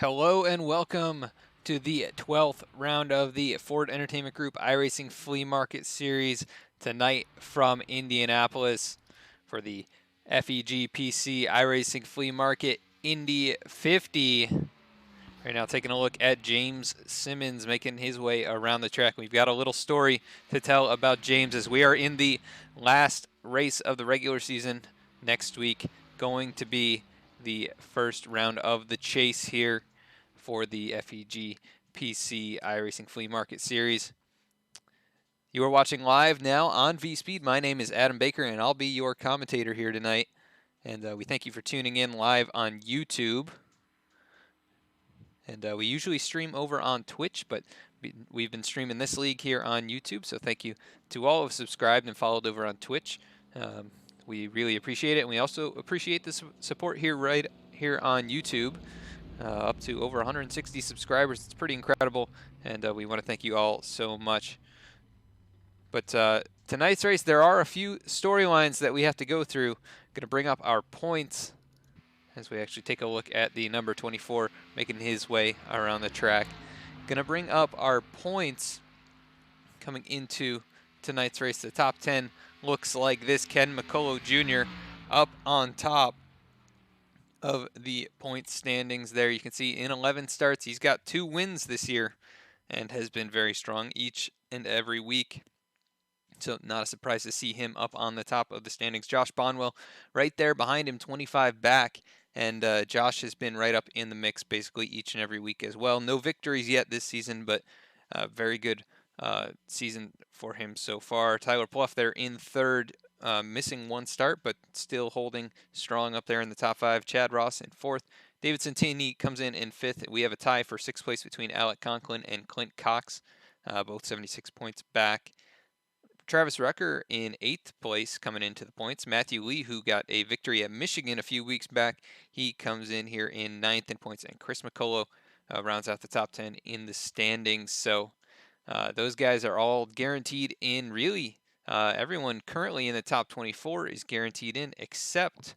Hello and welcome to the 12th round of the Ford Entertainment Group iRacing Flea Market Series tonight from Indianapolis for the FEG PC iRacing Flea Market Indy 50. Right now taking a look at James Simmons making his way around the track. We've got a little story to tell about James as we are in the last race of the regular season next week, going to be the first round of the chase here for the FEG PC iRacing Flea Market Series. You are watching live now on VSPEED. My name is Adam Baker, and I'll be your commentator here tonight. And we thank you for tuning in live on YouTube. And we usually stream over on Twitch, but we've been streaming this league here on YouTube. So thank you to all who have subscribed and followed over on Twitch. We really appreciate it. And we also appreciate the support here right here on YouTube. Up to over 160 subscribers. It's pretty incredible, and we want to thank you all so much. But tonight's race, there are a few storylines that we have to go through. Going to bring up our points as we actually take a look at the number 24 making his way around the track. Going to bring up our points coming into tonight's race. The top 10 looks like this. Ken McCullough Jr. up on top of the point standings there. You can see in 11 starts, he's got 2 wins this year and has been very strong each and every week. So not a surprise to see him up on the top of the standings. Josh Bonwell right there behind him, 25 back. And Josh has been right up in the mix basically each and every week as well. No victories yet this season, but very good season for him so far. Tyler Pluff there in third, missing 1 start, but still holding strong up there in the top 5. Chad Ross in 4th. David Santini comes in 5th. We have a tie for 6th place between Alec Conklin and Clint Cox, both 76 points back. Travis Rucker in 8th place coming into the points. Matthew Lee, who got a victory at Michigan a few weeks back, he comes in here in 9th in points. And Chris McCullough rounds out the top 10 in the standings. So those guys are all guaranteed in. Really, everyone currently in the top 24 is guaranteed in, except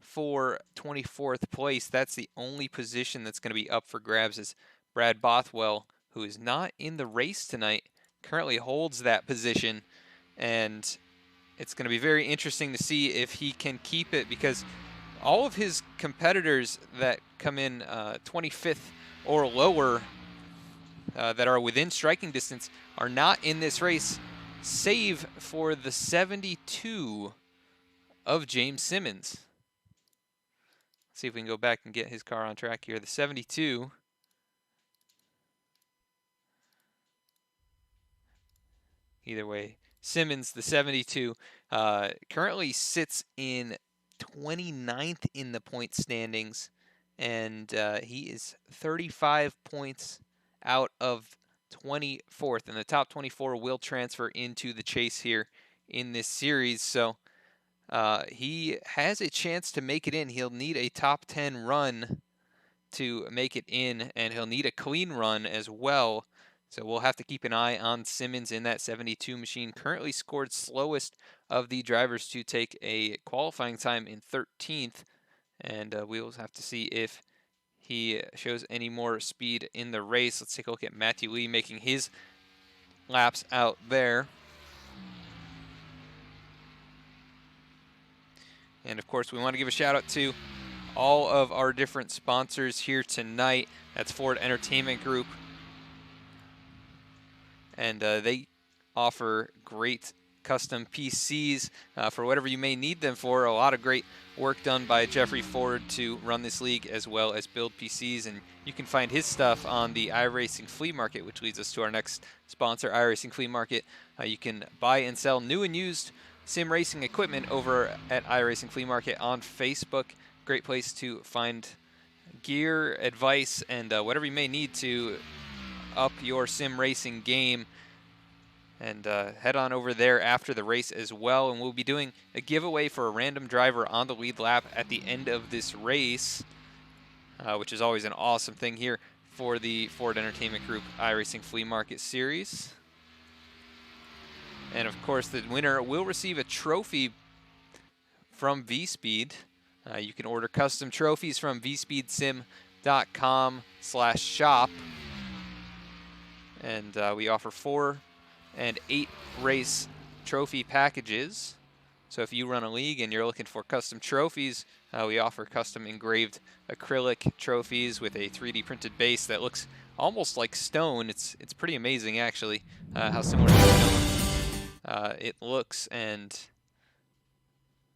for 24th place. That's the only position that's going to be up for grabs, is Brad Bothwell, who is not in the race tonight, currently holds that position. And it's going to be very interesting to see if he can keep it, because all of his competitors that come in 25th or lower that are within striking distance are not in this race, save for the 72 of James Simmons. Let's see if we can go back and get his car on track here. The 72. Either way, Simmons, the 72, currently sits in 29th in the point standings, and he is 35 points out of 24th, and the top 24 will transfer into the chase here in this series. So he has a chance to make it in. He'll need a top 10 run to make it in, and he'll need a clean run as well. So we'll have to keep an eye on Simmons in that 72 machine. Currently scored slowest of the drivers to take a qualifying time in 13th. and we'll have to see if he shows any more speed in the race. Let's take a look at Matthew Lee making his laps out there. And of course, we want to give a shout out to all of our different sponsors here tonight. That's Ford Entertainment Group, and they offer great custom PCs for whatever you may need them for. A lot of great work done by Jeffrey Ford to run this league, as well as build PCs, and you can find his stuff on the iRacing Flea Market, which leads us to our next sponsor, iRacing Flea Market. You can buy and sell new and used sim racing equipment over at iRacing Flea Market on Facebook. Great place to find gear, advice, and whatever you may need to up your sim racing game. And head on over there after the race as well, and we'll be doing a giveaway for a random driver on the lead lap at the end of this race, which is always an awesome thing here for the Ford Entertainment Group iRacing Flea Market Series. And of course, the winner will receive a trophy from VSPEED. You can order custom trophies from vspeedsim.com/shop, and we offer 4 and 8 race trophy packages. So if you run a league and you're looking for custom trophies, we offer custom engraved acrylic trophies with a 3D printed base that looks almost like stone. It's pretty amazing, actually, how similar to stone it looks. And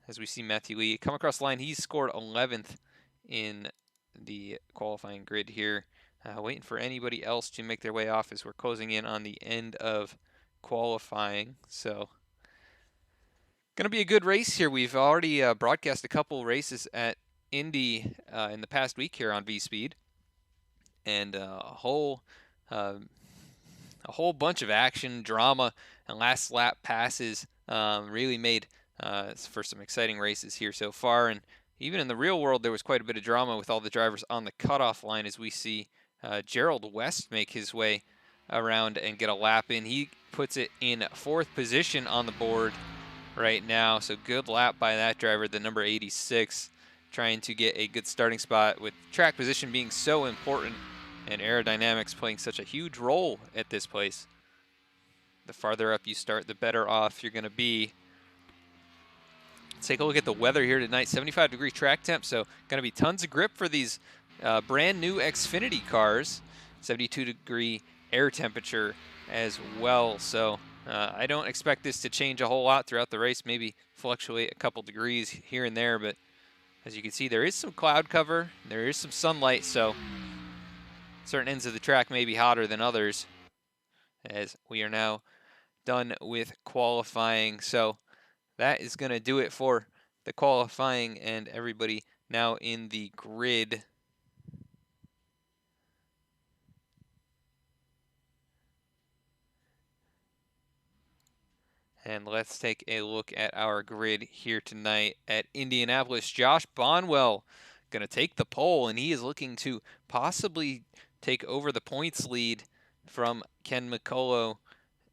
as we see Matthew Lee come across the line, he's scored 11th in the qualifying grid here. Waiting for anybody else to make their way off as we're closing in on the end of qualifying. So gonna be a good race here. We've already broadcast a couple races at Indy in the past week here on VSPEED, and a whole bunch of action, drama, and last lap passes really made for some exciting races here so far. And even in the real world, there was quite a bit of drama with all the drivers on the cutoff line, as we see Gerald West make his way around and get a lap in. He puts it in 4th position on the board right now, so good lap by that driver, the number 86, trying to get a good starting spot, with track position being so important and aerodynamics playing such a huge role at this place. The farther up you start, the better off you're going to be. Let's take a look at the weather here tonight. 75-degree track temp, so going to be tons of grip for these brand new Xfinity cars. 72-degree air temperature as well, so I don't expect this to change a whole lot throughout the race, maybe fluctuate a couple degrees here and there, but as you can see, there is some cloud cover, there is some sunlight, so certain ends of the track may be hotter than others, as we are now done with qualifying. So that is going to do it for the qualifying, and everybody now in the grid. And let's take a look at our grid here tonight at Indianapolis. Josh Bonwell going to take the pole, and he is looking to possibly take over the points lead from Ken McCullough,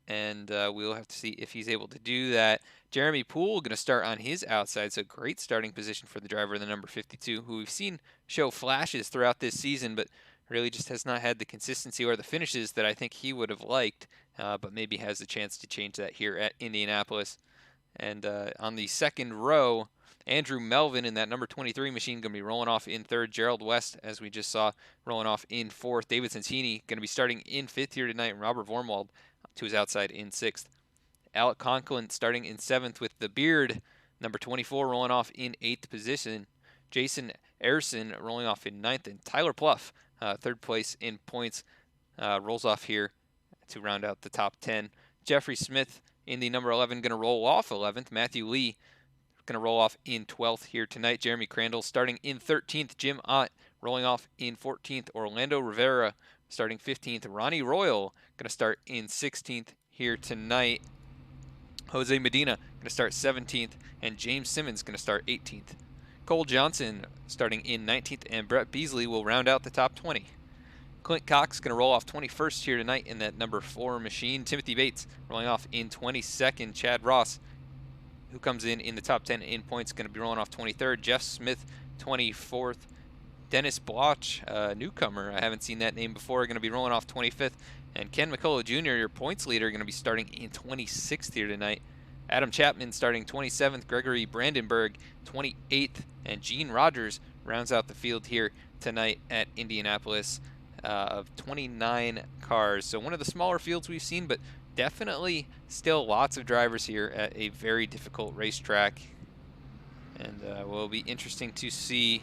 and we'll have to see if he's able to do that. Jeremy Poole going to start on his outside, so great starting position for the driver, the number 52, who we've seen show flashes throughout this season, but really just has not had the consistency or the finishes that I think he would have liked, but maybe has a chance to change that here at Indianapolis. And on the second row, Andrew Melvin in that number 23 machine going to be rolling off in 3rd. Gerald West, as we just saw, rolling off in 4th. David Santini going to be starting in 5th here tonight, and Robert Vormwald to his outside in 6th. Alec Conklin starting in 7th with the beard, number 24, rolling off in 8th position. Jason Erson rolling off in 9th, and Tyler Pluff, 3rd place in points, rolls off here to round out the top 10. Jeffrey Smith in the number 11 going to roll off 11th. Matthew Lee going to roll off in 12th here tonight. Jeremy Crandall starting in 13th. Jim Ott rolling off in 14th. Orlando Rivera starting 15th. Ronnie Royal going to start in 16th here tonight. Jose Medina going to start 17th, and James Simmons going to start 18th. Cole Johnson starting in 19th, and Brett Beasley will round out the top 20. Clint Cox going to roll off 21st here tonight in that number 4 machine. Timothy Bates rolling off in 22nd. Chad Ross, who comes in the top 10 in points, going to be rolling off 23rd. Jeff Smith 24th. Dennis Bloch, newcomer. I haven't seen that name before. Going to be rolling off 25th. And Ken McCullough Jr., your points leader, going to be starting in 26th here tonight. Adam Chapman starting 27th. Gregory Brandenburg 28th. And Gene Rogers rounds out the field here tonight at Indianapolis of 29 cars. So one of the smaller fields we've seen, but definitely still lots of drivers here at a very difficult racetrack. And will be interesting to see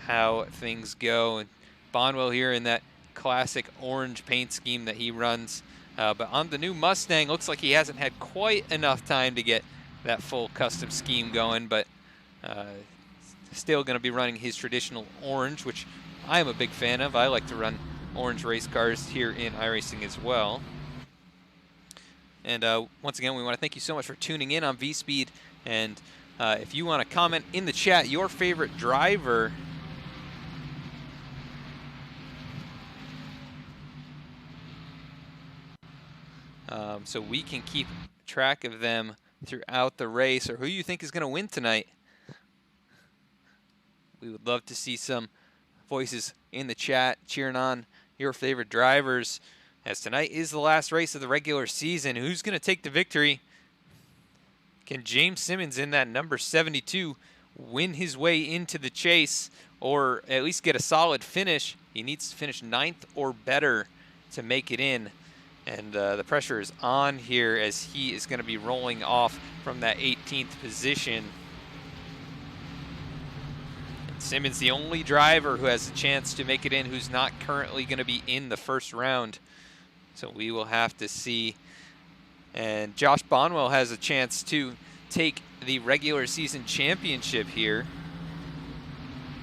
how things go. And Bonwell here in that classic orange paint scheme that he runs. But on the new Mustang, looks like he hasn't had quite enough time to get that full custom scheme going, but still going to be running his traditional orange, which I am a big fan of. I like to run orange race cars here in iRacing as well. And once again, we want to thank you so much for tuning in on VSPEED. And if you want to comment in the chat your favorite driver, so we can keep track of them throughout the race, or who you think is going to win tonight. We would love to see some voices in the chat cheering on your favorite drivers, as tonight is the last race of the regular season. Who's going to take the victory? Can James Simmons in that number 72 win his way into the chase, or at least get a solid finish? He needs to finish 9th or better to make it in. And the pressure is on here as he is going to be rolling off from that 18th position. And Simmons, the only driver who has a chance to make it in who's not currently going to be in the first round. So we will have to see. And Josh Bonwell has a chance to take the regular season championship here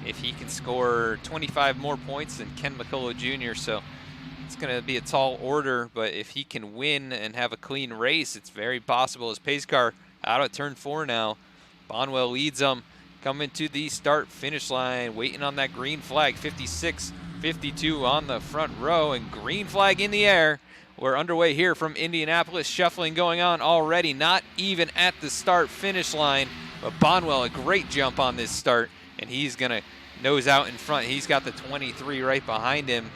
if he can score 25 more points than Ken McCullough Jr. So it's going to be a tall order, but if he can win and have a clean race, it's very possible. His pace car out of turn 4 now. Bonwell leads them, coming to the start-finish line, waiting on that green flag. 56, 52 on the front row, and green flag in the air. We're underway here from Indianapolis. Shuffling going on already, not even at the start-finish line, but Bonwell, a great jump on this start, and he's going to nose out in front. He's got the 23 right behind him.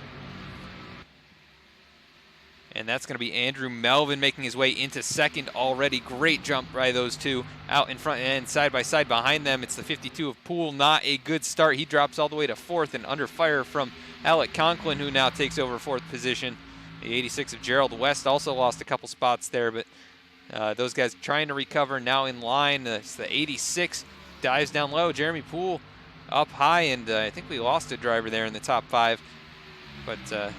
And that's going to be Andrew Melvin making his way into second already. Great jump by those two out in front and side by side behind them. It's the 52 of Poole. Not a good start. He drops all the way to 4th and under fire from Alec Conklin, who now takes over 4th position. The 86 of Gerald West also lost a couple spots there, but those guys trying to recover now in line. It's the 86 dives down low. Jeremy Poole up high, and I think we lost a driver there in the top 5. But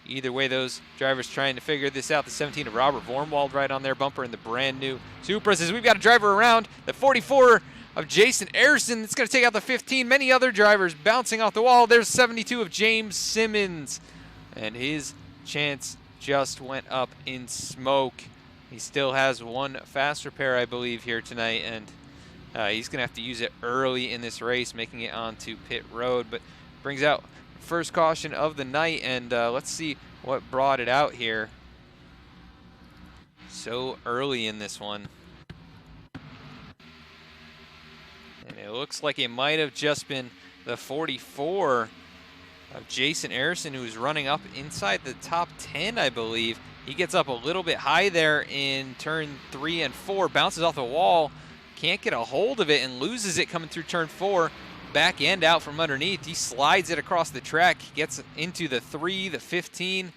either way, those drivers trying to figure this out. The 17 of Robert Vormwald right on their bumper in the brand new Supra says we've got a driver around. The 44 of Jason Ayerson. It's going to take out the 15. Many other drivers bouncing off the wall. There's 72 of James Simmons, and his chance just went up in smoke. He still has one fast repair, I believe, here tonight, and he's going to have to use it early in this race, making it onto pit road, but brings out first caution of the night, and let's see what brought it out here so early in this one. And it looks like it might have just been the 44 of Jason Ayerson, who's running up inside the top 10, I believe. He gets up a little bit high there in turn 3 and 4, bounces off the wall, can't get a hold of it, and loses it coming through turn 4. Back end out from underneath. He slides it across the track, gets into the 3, the 15.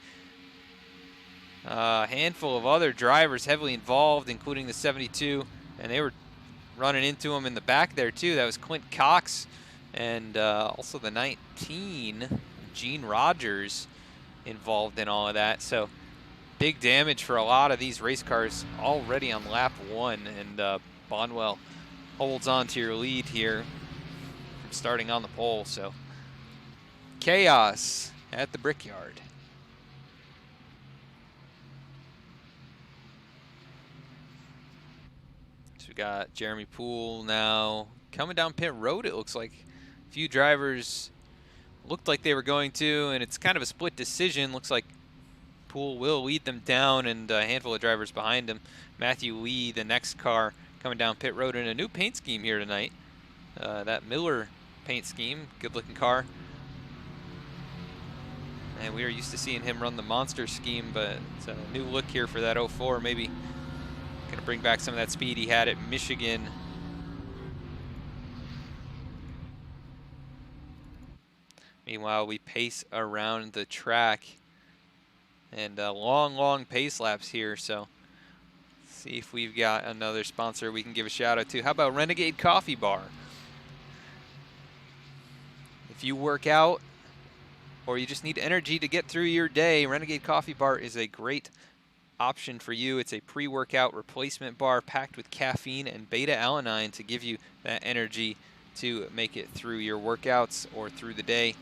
A handful of other drivers heavily involved, including the 72, and they were running into him in the back there too. That was Clint Cox, and also the 19, Gene Rogers, involved in all of that. So big damage for a lot of these race cars already on lap 1, and Bonwell holds on to your lead here, starting on the pole. So chaos at the Brickyard. So we got Jeremy Poole now coming down pit road. It looks like a few drivers looked like they were going to, and it's kind of a split decision. Looks like Poole will lead them down, and a handful of drivers behind him. Matthew Lee, the next car, coming down pit road in a new paint scheme here tonight. that Miller paint scheme. Good looking car. And we are used to seeing him run the monster scheme, but it's a new look here for that 04. Maybe gonna bring back some of that speed he had at Michigan. Meanwhile, we pace around the track, and long pace laps here. So see if we've got another sponsor we can give a shout out to. How about Renegade Coffee Bar? If you work out or you just need energy to get through your day, Renegade Coffee Bar is a great option for you. It's a pre-workout replacement bar packed with caffeine and beta-alanine to give you that energy to make it through your workouts or through the day.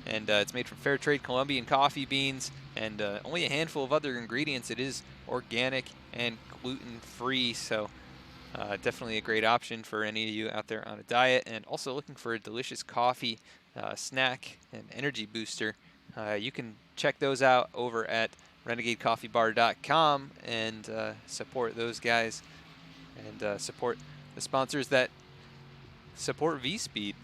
And it's made from fair trade Colombian coffee beans and only a handful of other ingredients. It is organic and gluten-free, so definitely a great option for any of you out there on a diet and also looking for a delicious coffee snack and energy booster. You can check those out over at renegadecoffeebar.com and support those guys and support the sponsors that support VSPEED.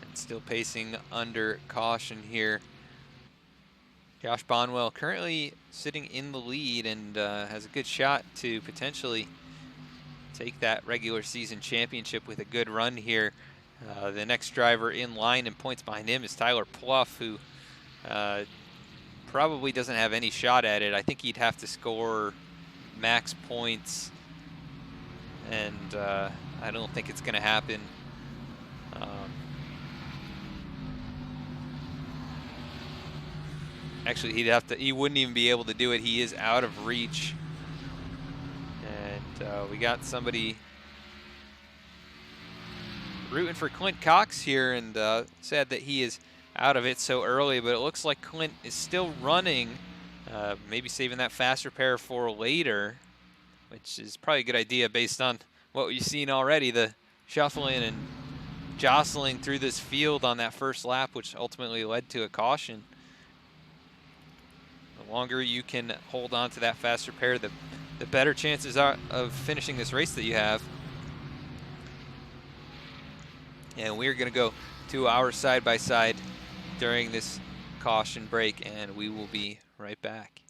And still pacing under caution here. Josh Bonwell currently sitting in the lead and has a good shot to potentially take that regular season championship with a good run here. The next driver in line and points behind him is Tyler Pluff, who probably doesn't have any shot at it. I think he'd have to score max points, and I don't think it's going to happen. Actually, he wouldn't even be able to do it. He is out of reach. And we got somebody rooting for Clint Cox here, and sad that he is out of it so early, but it looks like Clint is still running, maybe saving that fast repair for later, which is probably a good idea based on what we've seen already, the shuffling and jostling through this field on that first lap, which ultimately led to a caution. The longer you can hold on to that fast repair, the better chances are of finishing this race that you have. And we're going to go to our side-by-side during this caution break, and we will be right back.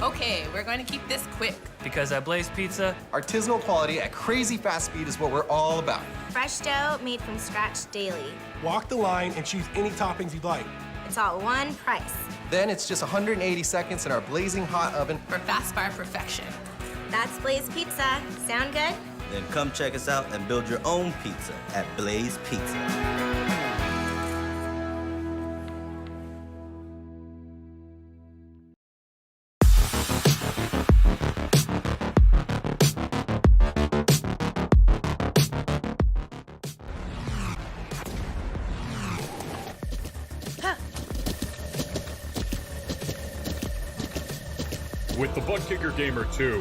Okay, we're going to keep this quick. Because at Blaze Pizza, artisanal quality at crazy fast speed is what we're all about. Fresh dough made from scratch daily. Walk the line and choose any toppings you'd like. It's all one price. Then it's just 180 seconds in our blazing hot oven For fast bar perfection. That's Blaze Pizza. Sound good? Then come check us out and build your own pizza at Blaze Pizza. With the Butt Kicker Gamer 2,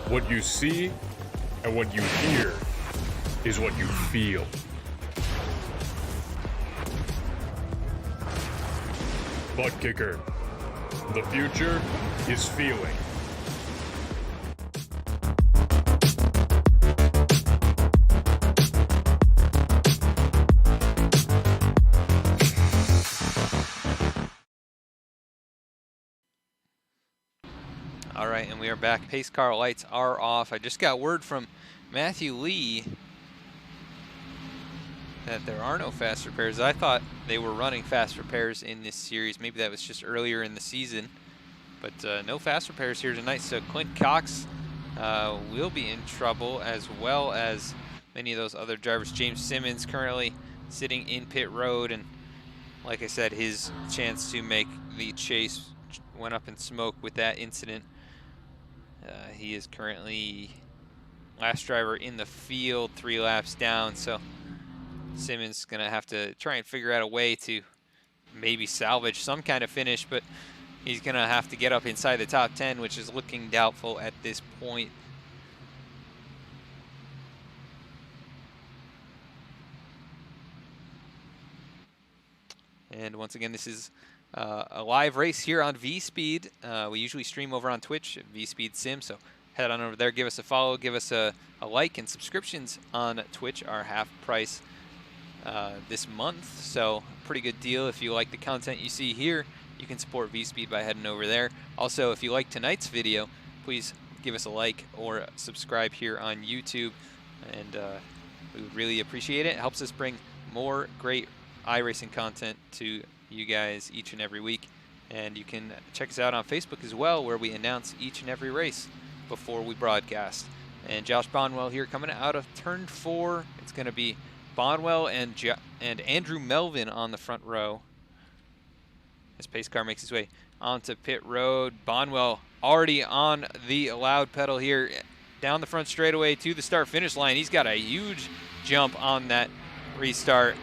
what you see and what you hear is what you feel. Butt Kicker. The future is feeling. All right, and we are back. Pace car lights are off. I just got word from Matthew Lee that there are no fast repairs. I thought they were running fast repairs in this series. Maybe that was just earlier in the season, but no fast repairs here tonight. So Clint Cox will be in trouble, as well as many of those other drivers. James Simmons currently sitting in pit road, and like I said, his chance to make the chase went up in smoke with that incident. He is currently last driver in the field, 3 laps down, so Simmons gonna have to try and figure out a way to maybe salvage some kind of finish, but he's gonna have to get up inside the top 10, which is looking doubtful at this point. And once again, this is a live race here on VSPEED. We usually stream over on Twitch at VSPEED Sim, so head on over there, give us a follow, give us a like, and subscriptions on Twitch are half price this month, so pretty good deal. If you like the content you see here, you can support VSPEED by heading over there. Also, if you like tonight's video, please give us a like or subscribe here on YouTube, and we would really appreciate it. It helps us bring more great iRacing content to you guys each and every week. And you can check us out on Facebook as well, where we announce each and every race before we broadcast. And Josh Bonwell here coming out of turn 4. It's going to be Bonwell and Andrew Melvin on the front row. As pace car makes its way onto pit road. Bonwell already on the loud pedal here, down the front straightaway to the start-finish line. He's got a huge jump on that restart.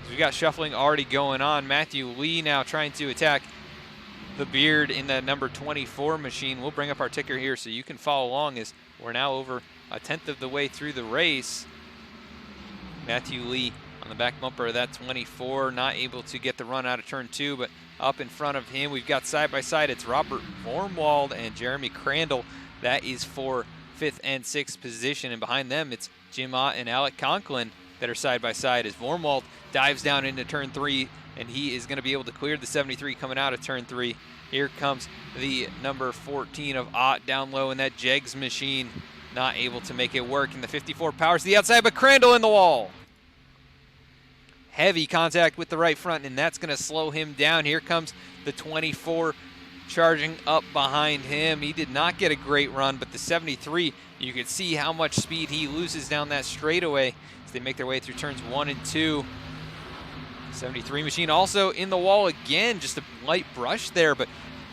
We've got shuffling already going on. Matthew Lee now trying to attack the Beard in the number 24 machine. We'll bring up our ticker here so you can follow along, as we're now over a 10th of the way through the race. Matthew Lee on the back bumper of that 24, not able to get the run out of turn 2, but up in front of him, we've got side by side, it's Robert Vormwald and Jeremy Crandall. That is for 5th and 6th position, and behind them it's Jim Ott and Alec Conklin that are side by side, as Vormwald dives down into turn 3, and he is going to be able to clear the 73 coming out of turn 3. Here comes the number 14 of Ott down low in that Jegs machine, not able to make it work, and the 54 powers to the outside, but Crandall in the wall. Heavy contact with the right front, and that's going to slow him down. Here comes the 24 charging up behind him. He did not get a great run, but the 73, you can see how much speed he loses down that straightaway as they make their way through turns 1 and 2. 73 machine also in the wall again, just a light brush there, but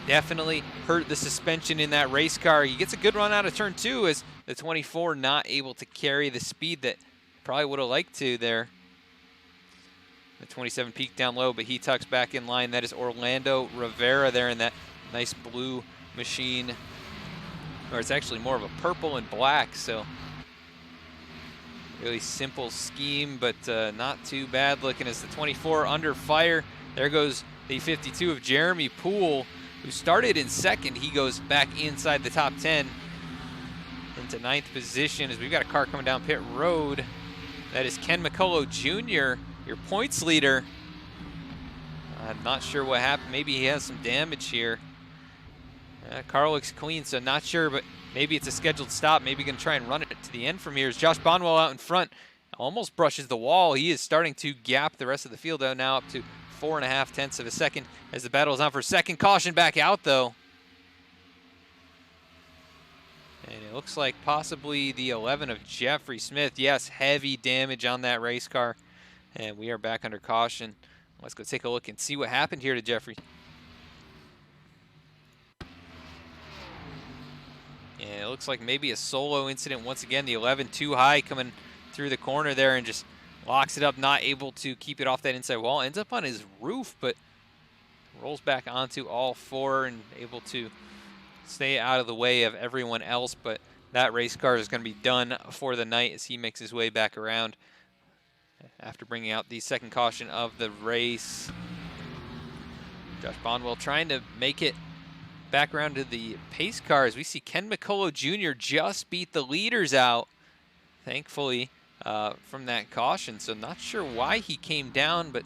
definitely hurt the suspension in that race car. He gets a good run out of turn 2 as the 24 not able to carry the speed that probably would have liked to there. The 27 peaked down low, but he tucks back in line. That is Orlando Rivera there in that nice blue machine, or it's actually more of a purple and black, so really simple scheme, but not too bad looking as the 24 under fire. There goes the 52 of Jeremy Poole, who started in 2nd. He goes back inside the top 10 into 9th position, as we've got a car coming down pit road. That is Ken McCullough Jr., your points leader. I'm not sure what happened. Maybe he has some damage here. Car looks clean, so not sure, but maybe it's a scheduled stop. Maybe going to try and run it to the end from here. As Josh Bonwell out in front almost brushes the wall. He is starting to gap the rest of the field out now, up to 4.5 tenths of a second as the battle is on for second. Caution back out, though. And it looks like possibly the 11 of Jeffrey Smith. Yes, heavy damage on that race car. And we are back under caution. Let's go take a look and see what happened here to Jeffrey. And it looks like maybe a solo incident once again. The 11 too high coming through the corner there and just locks it up, not able to keep it off that inside wall. Ends up on his roof, but rolls back onto all 4 and able to stay out of the way of everyone else. But that race car is going to be done for the night as he makes his way back around after bringing out the second caution of the race. Josh Bonwell trying to make it back around to the pace cars. We see Ken McCullough Jr. just beat the leaders out, thankfully, from that caution. So not sure why he came down, but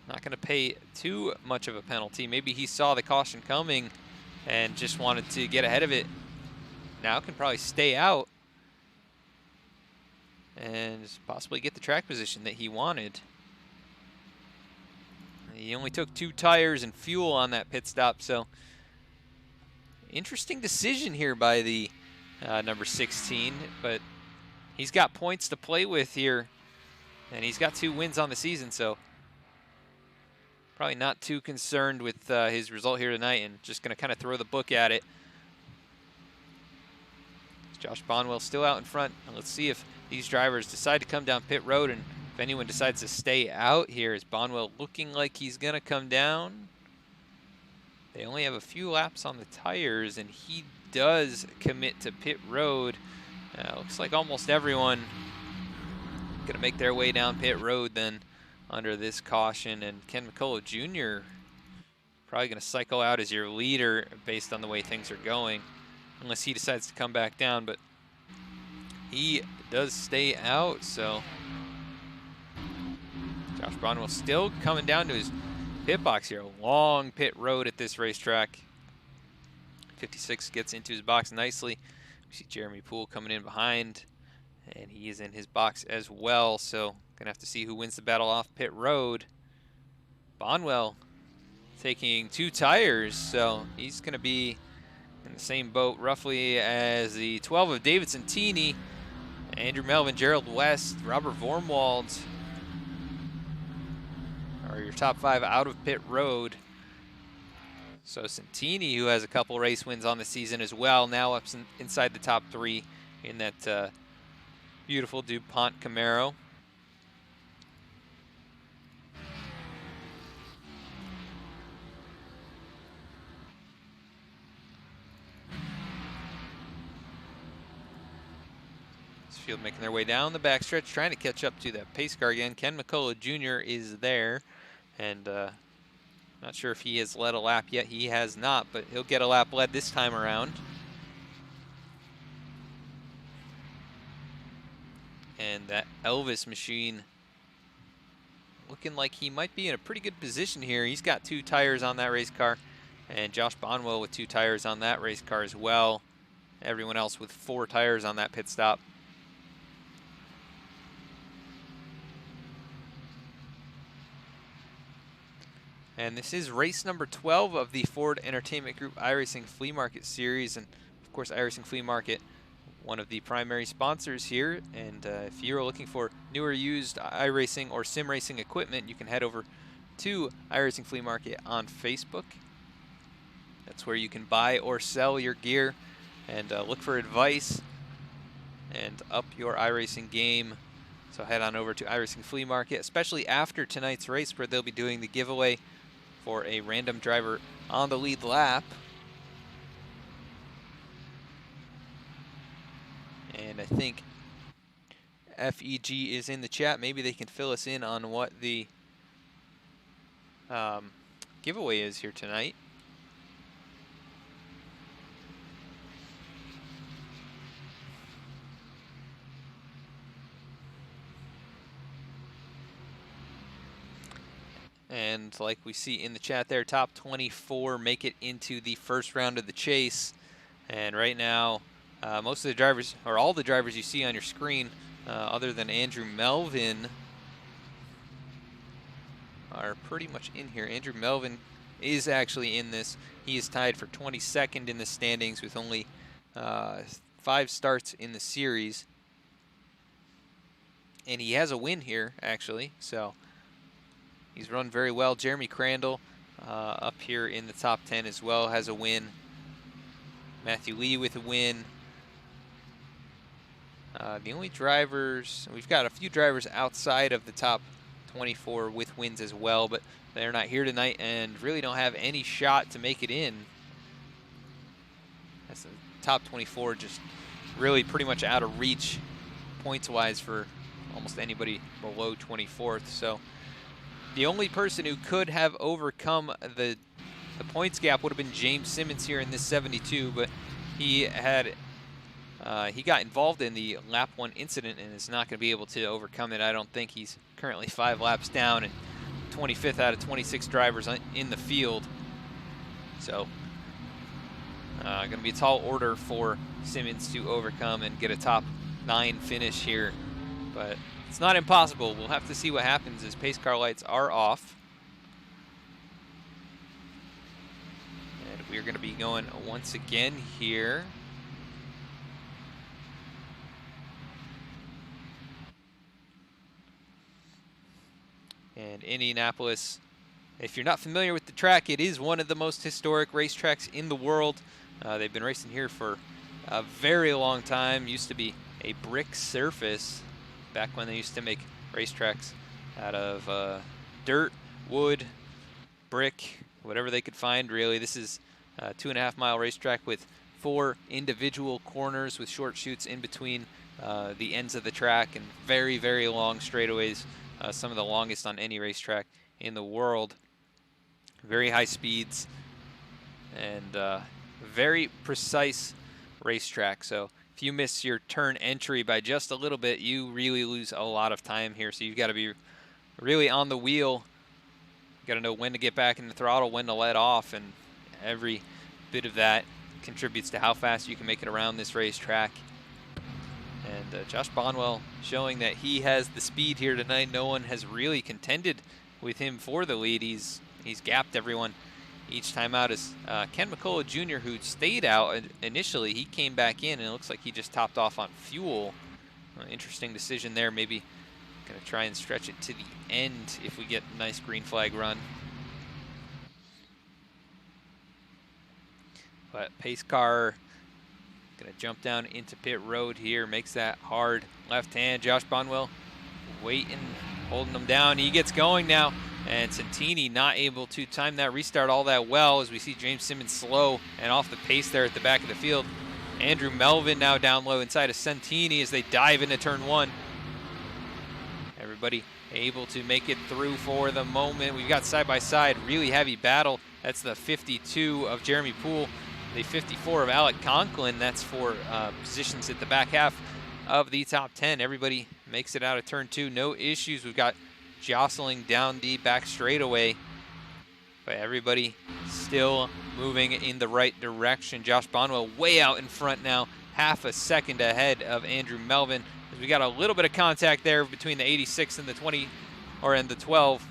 not going to pay too much of a penalty. Maybe he saw the caution coming and just wanted to get ahead of it. Now can probably stay out and possibly get the track position that he wanted. He only took 2 tires and fuel on that pit stop, so interesting decision here by the number 16, but he's got points to play with here, and he's got 2 wins on the season, so probably not too concerned with his result here tonight, and just going to kind of throw the book at it. Josh Bonwell still out in front. Let's see if these drivers decide to come down pit road, and if anyone decides to stay out here. Is Bonwell looking like he's going to come down? They only have a few laps on the tires, and he does commit to pit road. Looks like almost everyone going to make their way down pit road then. under this caution, and Ken McCullough Jr. probably going to cycle out as your leader based on the way things are going, unless he decides to come back down, but he does stay out. So Josh Bonwell still coming down to his pit box here. A long pit road at this racetrack. 56 gets into his box nicely. We see Jeremy Poole coming in behind, and he is in his box as well. So gonna have to see who wins the battle off pit road. Bonwell taking 2 tires, so he's gonna be in the same boat roughly as the 12 of Davidson Tini, Andrew Melvin, Gerald West, Robert Vormwald are your top 5 out of pit road. So Santini, who has a couple race wins on the season as well, now up inside the top 3 in that beautiful DuPont Camaro. Field making their way down the backstretch, trying to catch up to that pace car again. Ken McCullough Jr. is there, and not sure if he has led a lap yet. He has not, but he'll get a lap led this time around. And that Elvis machine looking like he might be in a pretty good position here. He's got 2 tires on that race car, and Josh Bonwell with 2 tires on that race car as well. Everyone else with 4 tires on that pit stop. And this is race number 12 of the Ford Entertainment Group iRacing Flea Market series. And of course, iRacing Flea Market, one of the primary sponsors here. And if you're looking for newer used iRacing or sim racing equipment, you can head over to iRacing Flea Market on Facebook. That's where you can buy or sell your gear and look for advice and up your iRacing game. So head on over to iRacing Flea Market, especially after tonight's race, where they'll be doing the giveaway for a random driver on the lead lap. And I think FEG is in the chat. Maybe they can fill us in on what the giveaway is here tonight. And like we see in the chat there, top 24 make it into the first round of the chase. And right now, most of the drivers, or all the drivers you see on your screen, other than Andrew Melvin, are pretty much in here. Andrew Melvin is actually in this. He is tied for 22nd in the standings with only 5 starts in the series. And he has a win here, actually, so he's run very well. Jeremy Crandall up here in the top 10 as well has a win. Matthew Lee with a win. The only drivers, we've got a few drivers outside of the top 24 with wins as well, but they're not here tonight and really don't have any shot to make it in. That's the top 24, just really pretty much out of reach points-wise for almost anybody below 24th. So the only person who could have overcome the points gap would have been James Simmons here in this 72, but he had he got involved in the lap 1 incident and is not going to be able to overcome it. I don't think. He's currently 5 laps down and 25th out of 26 drivers in the field. So going to be a tall order for Simmons to overcome and get a top 9 finish here, but it's not impossible. We'll have to see what happens as pace car lights are off. And we're going to be going once again here. And Indianapolis, if you're not familiar with the track, it is one of the most historic racetracks in the world. They've been racing here for a very long time. Used to be a brick surface back when they used to make racetracks out of dirt, wood, brick, whatever they could find, really. This is a 2.5-mile racetrack with 4 individual corners with short chutes in between the ends of the track and very, very long straightaways some of the longest on any racetrack in the world. Very high speeds and very precise racetrack. So if you miss your turn entry by just a little bit, you really lose a lot of time here. So you've got to be really on the wheel. You got to know when to get back in the throttle, when to let off, and every bit of that contributes to how fast you can make it around this racetrack. And Josh Bonwell showing that he has the speed here tonight. No one has really contended with him for the lead. He's gapped everyone each time out. As Ken McCullough Jr., who stayed out initially, he came back in, and it looks like he just topped off on fuel. Interesting decision there. Maybe going to try and stretch it to the end if we get a nice green flag run. But pace car going to jump down into pit road here, makes that hard left hand. Josh Bonwell waiting, holding him down. He gets going now, and Santini not able to time that restart all that well, as we see James Simmons slow and off the pace there at the back of the field. Andrew Melvin now down low inside of Santini as they dive into turn one. Everybody able to make it through for the moment. We've got side-by-side, really heavy battle. That's the 52 of Jeremy Poole, the 54 of Alec Conklin. That's for positions at the back half of the top 10. Everybody makes it out of turn two, no issues. We've got jostling down the back straightaway, but everybody still moving in the right direction. Josh Bonwell way out in front now, half a second ahead of Andrew Melvin. We got a little bit of contact there between the 86 and the 20, and the 12.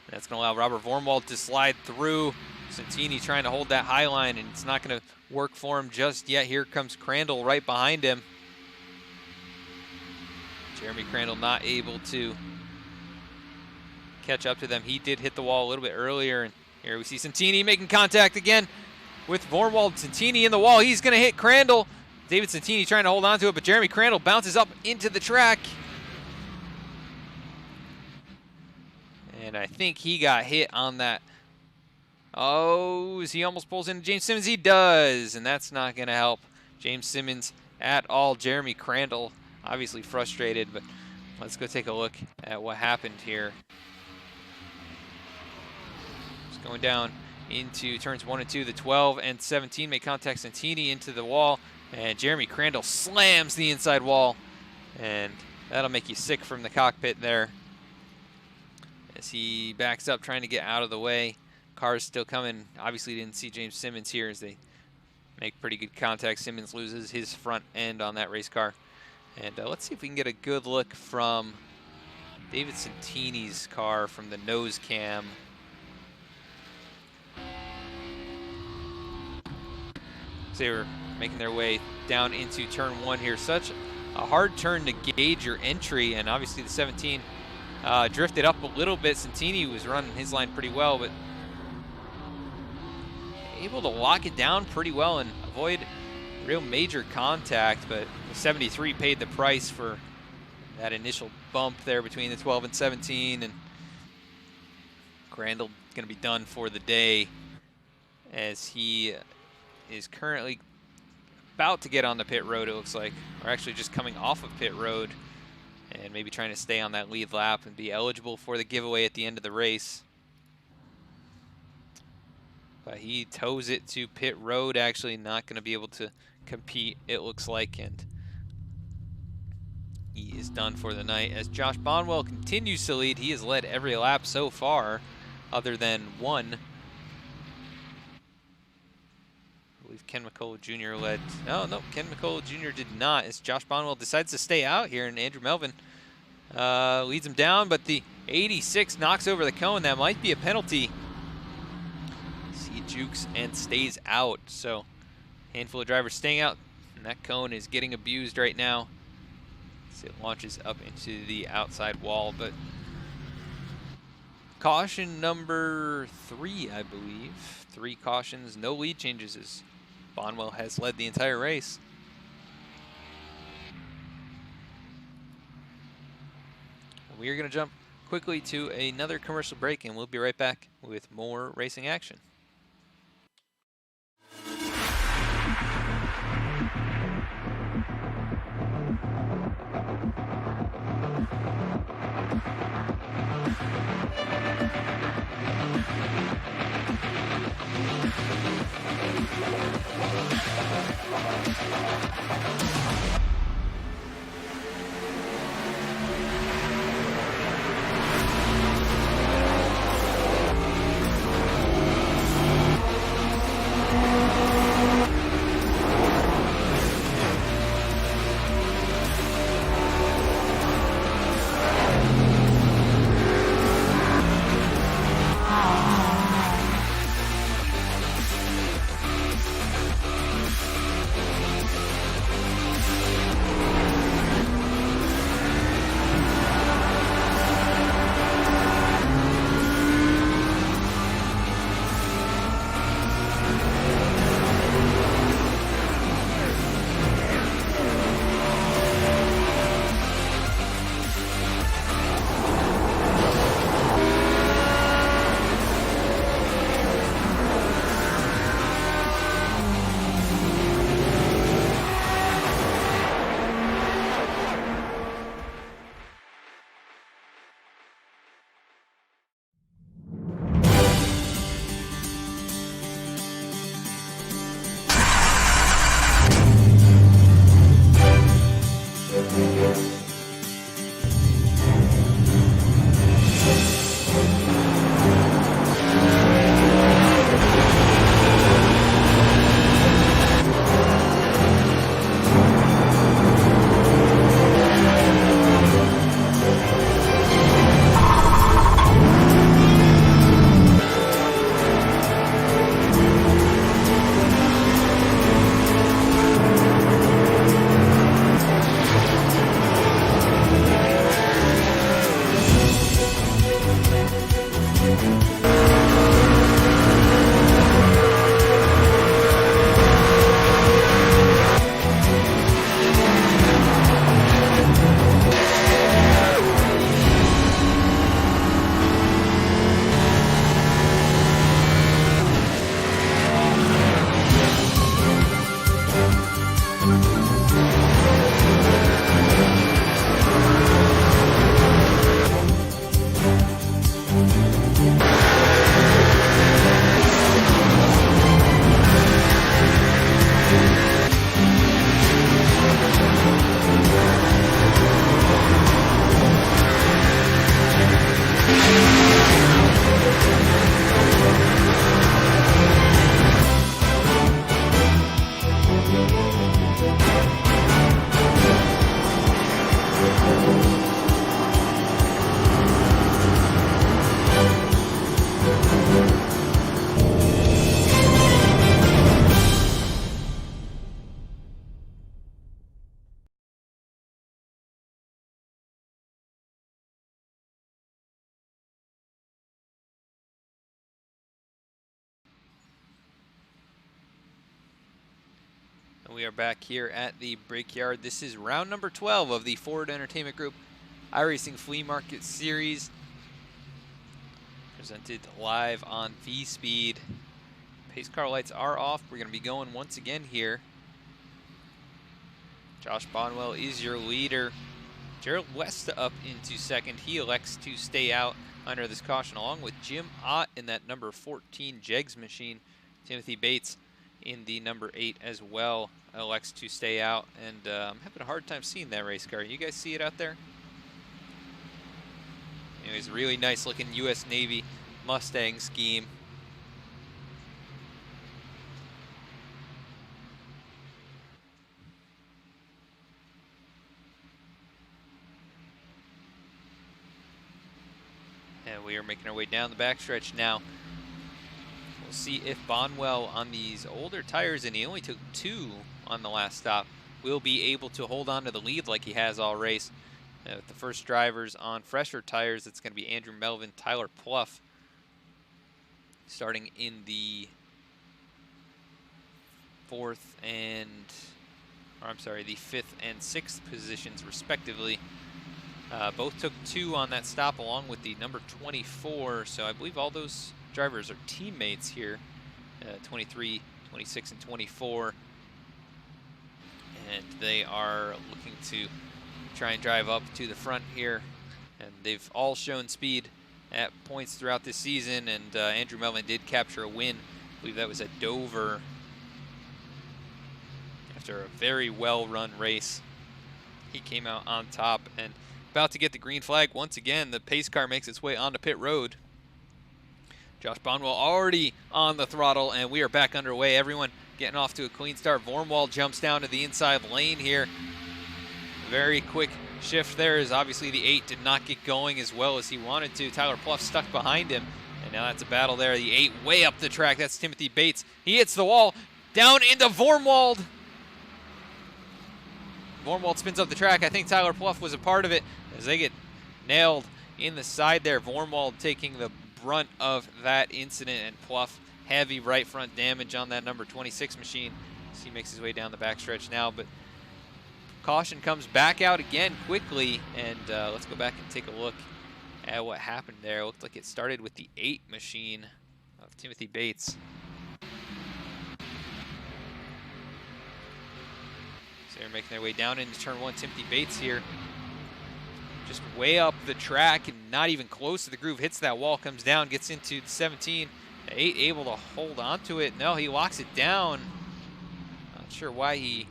That's going to allow Robert Vormwald to slide through. Santini trying to hold that high line, and it's not going to work for him just yet. Here comes Crandall right behind him. Jeremy Crandall not able to catch up to them. He did hit the wall a little bit earlier, and here we see Santini making contact again with Vormwald. Santini in the wall. He's going to hit Crandall. David Santini trying to hold on to it, but Jeremy Crandall bounces up into the track. And I think he got hit on that. Oh, he almost pulls into James Simmons. He does, and that's not going to help James Simmons at all. Jeremy Crandall obviously frustrated, but let's go take a look at what happened here. Just going down into turns 1 and 2. The 12 and 17 make contact. Santini into the wall, and Jeremy Crandall slams the inside wall, and that'll make you sick from the cockpit there as he backs up trying to get out of the way. Car's still coming. Obviously didn't see James Simmons here as they make pretty good contact. Simmons loses his front end on that race car. And let's see if we can get a good look from David Santini's car from the nose cam. So they were making their way down into turn one here. Such a hard turn to gauge your entry, and obviously the 17 drifted up a little bit. Santini was running his line pretty well, but able to lock it down pretty well and avoid real major contact. But the 73 paid the price for that initial bump there between the 12 and 17, and Crandall going to be done for the day as he is currently about to get on the pit road, it looks like, or actually just coming off of pit road and maybe trying to stay on that lead lap and be eligible for the giveaway at the end of the race. But he tows it to pit road, actually not going to be able to compete, it looks like, and he is done for the night. As Josh Bonwell continues to lead, he has led every lap so far other than one. I believe Ken McCullough Jr. led. No, Ken McCullough Jr. did not, as Josh Bonwell decides to stay out here, and Andrew Melvin leads him down, but the 86 knocks over the cone. That might be a penalty. He jukes and stays out, so handful of drivers staying out, and that cone is getting abused right now as it launches up into the outside wall. But caution number 3, I believe. 3 cautions, no lead changes, as Bonwell has led the entire race. We are going to jump quickly to another commercial break, and we'll be right back with more racing action. And we are back here at the Brickyard. This is round number 12 of the Ford Entertainment Group iRacing Flea Market Series. Presented live on VSPEED. Pace car lights are off. We're going to be going once again here. Josh Bonwell is your leader. Gerald West up into second. He elects to stay out under this caution, along with Jim Ott in that number 14 Jegs machine. Timothy Bates in the number 8 as well elects to stay out. And I'm having a hard time seeing that race car. You guys see it out there? Anyways, really nice looking US Navy Mustang scheme. And we are making our way down the backstretch now. We'll see if Bonwell on these older tires, and he only took 2 on the last stop, will be able to hold on to the lead like he has all race. With the first drivers on fresher tires, it's going to be Andrew Melvin, Tyler Pluff, starting in the the 5th and 6th positions respectively. Both took 2 on that stop along with the number 24, so I believe all those drivers are teammates here, 23, 26, and 24, and they are looking to try and drive up to the front here, and they've all shown speed at points throughout this season, and Andrew Melvin did capture a win. I believe that was at Dover after a very well-run race. He came out on top and about to get the green flag once again. The pace car makes its way onto pit road. Josh Bonwell already on the throttle, and we are back underway. Everyone getting off to a clean start. Vormwald jumps down to the inside lane here. Very quick shift there, as obviously the 8 did not get going as well as he wanted to. Tyler Pluff stuck behind him, and now that's a battle there. The 8 way up the track. That's Timothy Bates. He hits the wall, down into Vormwald. Vormwald spins up the track. I think Tyler Pluff was a part of it as they get nailed in the side there. Vormwald taking the brunt of that incident, and Pluff heavy right front damage on that number 26 machine as he makes his way down the backstretch now. But caution comes back out again quickly, and let's go back and take a look at what happened there. It looked like it started with the 8 machine of Timothy Bates. So they're making their way down into turn 1. Timothy Bates here, just way up the track and not even close to the groove. Hits that wall, comes down, gets into the 17. The 8 able to hold onto it. No, he locks it down. Not sure why he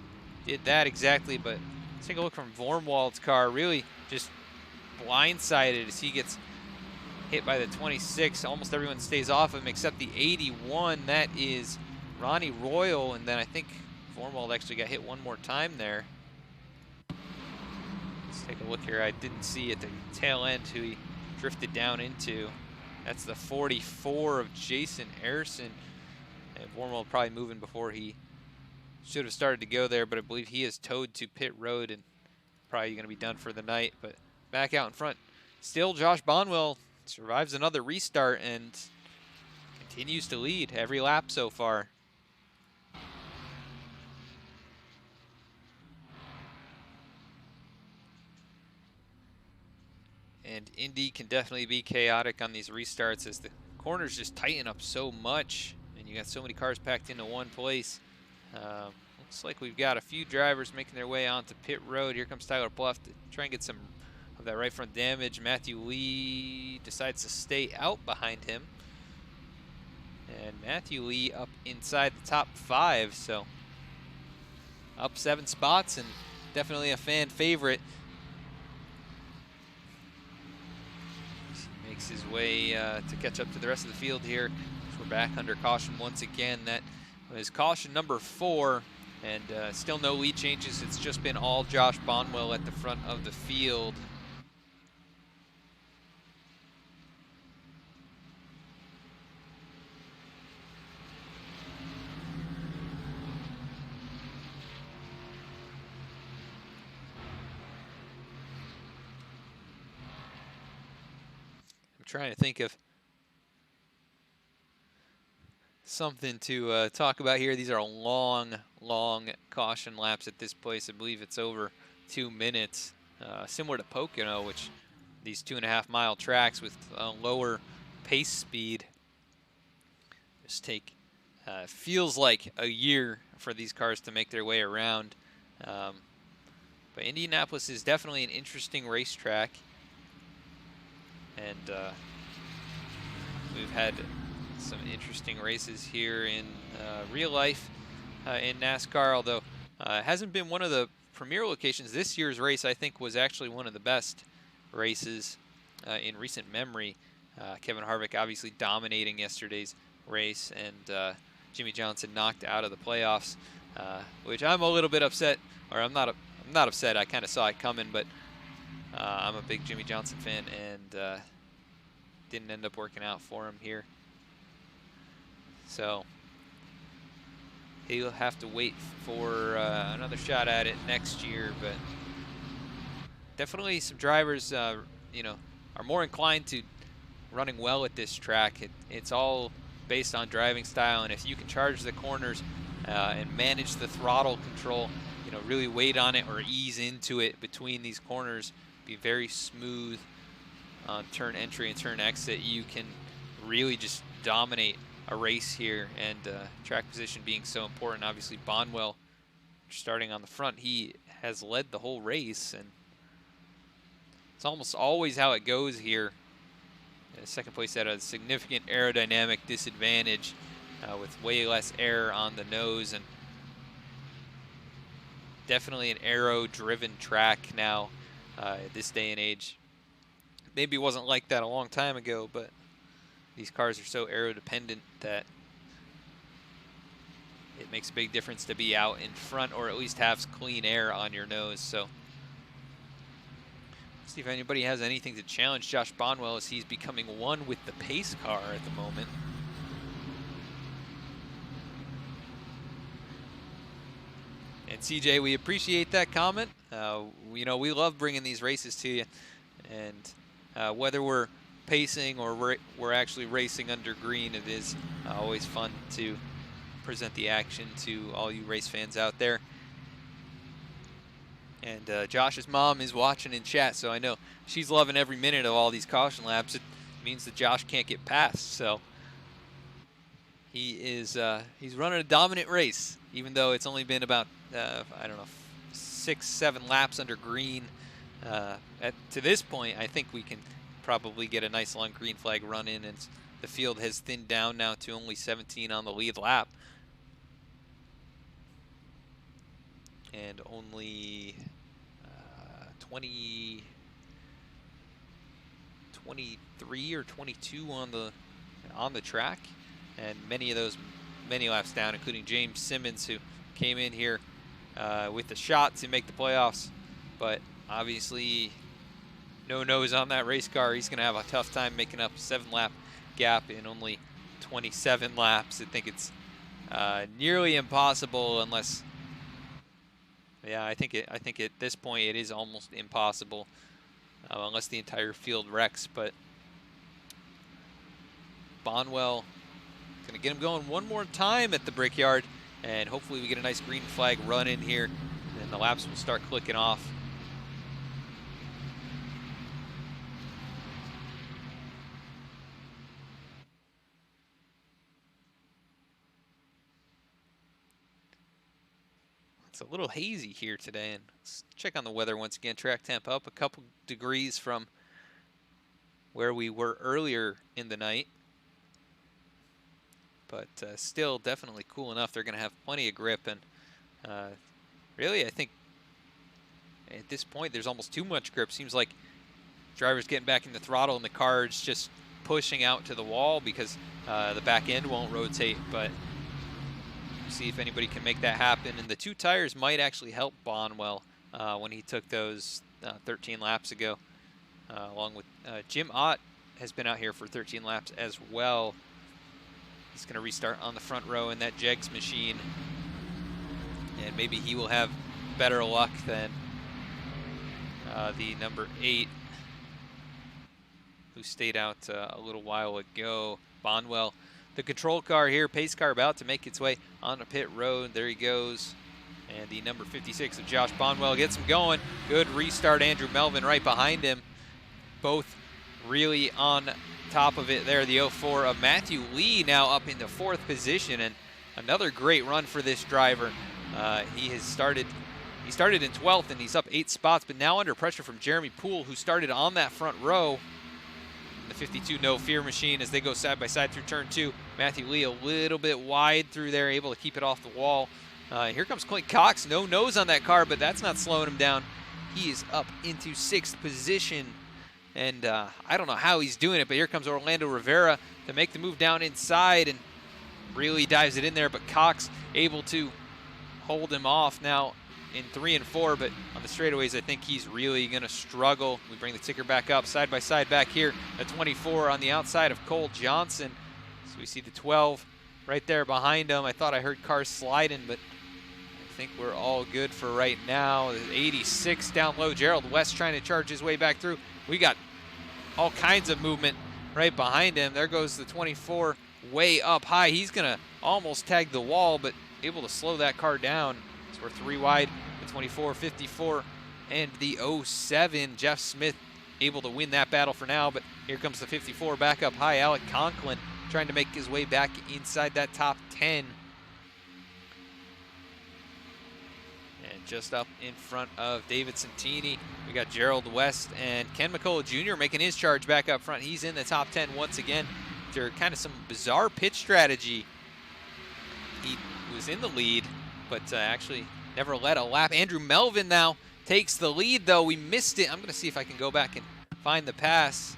did that exactly, but let's take a look from Vormwald's car. Really just blindsided as he gets hit by the 26. Almost everyone stays off of him except the 81. That is Ronnie Royal, and then I think Vormwald actually got hit one more time there. Let's take a look here. I didn't see at the tail end who he drifted down into. That's the 44 of Jason Ayerson. And Vormwald probably moving before he should have started to go there, but I believe he is towed to pit road and probably going to be done for the night. But back out in front, still Josh Bonwell survives another restart and continues to lead every lap so far. And Indy can definitely be chaotic on these restarts as the corners just tighten up so much and you got so many cars packed into one place. Looks like we've got a few drivers making their way onto pit road. Here comes Tyler Pluff to try and get some of that right front damage. Matthew Lee decides to stay out behind him. And Matthew Lee up inside the top 5, so up 7 spots and definitely a fan favorite. He makes his way to catch up to the rest of the field here. We're back under caution once again. That was caution number 4, and still no lead changes. It's just been all Josh Bonwell at the front of the field. I'm trying to think of something to talk about here. These are long caution laps at this place. I believe it's over 2 minutes, similar to Pocono, which these 2.5-mile tracks with lower pace speed just take feels like a year for these cars to make their way around. But Indianapolis is definitely an interesting racetrack, and we've had some interesting races here in real life in NASCAR, although it hasn't been one of the premier locations. This year's race, I think, was actually one of the best races in recent memory. Kevin Harvick obviously dominating yesterday's race, and Jimmy Johnson knocked out of the playoffs, which I'm a little bit upset, or I'm not upset. I kind of saw it coming, but I'm a big Jimmy Johnson fan, and didn't end up working out for him here. So he'll have to wait for another shot at it next year, but definitely some drivers, you know, are more inclined to running well at this track. It's all based on driving style, and if you can charge the corners and manage the throttle control, you know, really wait on it or ease into it between these corners, be very smooth on turn entry and turn exit, you can really just dominate a race here. And track position being so important. Obviously Bonwell starting on the front, he has led the whole race, and it's almost always how it goes here. Second place at a significant aerodynamic disadvantage with way less air on the nose, and definitely an aero-driven track now at this day and age. Maybe it wasn't like that a long time ago, but these cars are so aero-dependent that it makes a big difference to be out in front, or at least have clean air on your nose. So see if anybody has anything to challenge Josh Bonwell, as he's becoming one with the pace car at the moment. And CJ, we appreciate that comment. You know, we love bringing these races to you, and whether we're pacing or we're actually racing under green, it is always fun to present the action to all you race fans out there. And Josh's mom is watching in chat, so I know she's loving every minute of all these caution laps. It means that Josh can't get past, so he is he's running a dominant race, even though it's only been about I don't know, 6-7 laps under green. To this point, I think we can probably get a nice long green flag run in, and the field has thinned down now to only 17 on the lead lap, and only 23 or 22 on the track, and many laps down, including James Simmons, who came in here with the shot to make the playoffs, but obviously no nose on that race car. He's going to have a tough time making up a 7-lap gap in only 27 laps. I think it's nearly impossible, unless, yeah, I think at this point it is almost impossible, unless the entire field wrecks. But Bonwell gonna get him going one more time at the Brickyard, and hopefully we get a nice green flag run in here, and the laps will start clicking off. It's a little hazy here today, and let's check on the weather once again. Track temp up a couple degrees from where we were earlier in the night, but still definitely cool enough. They're going to have plenty of grip, and really I think at this point there's almost too much grip. Seems like drivers getting back in the throttle and the car's just pushing out to the wall because the back end won't rotate, but see if anybody can make that happen. And the 2 tires might actually help Bonwell when he took those 13 laps ago, along with Jim Ott has been out here for 13 laps as well. He's going to restart on the front row in that Jegs machine, and maybe he will have better luck than the number 8 who stayed out a little while ago. Bonwell, the control car here, pace car about to make its way on the pit road. There he goes. And the number 56 of Josh Bonwell gets him going. Good restart. Andrew Melvin right behind him. Both really on top of it there. The 04 of Matthew Lee now up into 4th position, and another great run for this driver. He started in 12th, and he's up 8 spots, but now under pressure from Jeremy Poole, who started on that front row. The 52 No Fear machine as they go side by side through turn 2. Matthew Lee a little bit wide through there, able to keep it off the wall. Here comes Clint Cox, no nose on that car, but that's not slowing him down. He is up into 6th position, and I don't know how he's doing it, but here comes Orlando Rivera to make the move down inside and really dives it in there, but Cox able to hold him off now in 3 and 4, but on the straightaways, I think he's really going to struggle. We bring the ticker back up, side by side back here. The 24 on the outside of Cole Johnson. So we see the 12 right there behind him. I thought I heard cars sliding, but I think we're all good for right now. The 86 down low. Gerald West trying to charge his way back through. We got all kinds of movement right behind him. There goes the 24 way up high. He's going to almost tag the wall, but able to slow that car down. So we're 3 wide. The 24, 54, and the 07. Jeff Smith able to win that battle for now, but here comes the 54 back up high. Alec Conklin trying to make his way back inside that top 10. And just up in front of David Santini, we got Gerald West and Ken McCullough Jr. making his charge back up front. He's in the top 10 once again. After kind of some bizarre pitch strategy, he was in the lead, but actually never led a lap. Andrew Melvin now takes the lead, though. We missed it. I'm going to see if I can go back and find the pass.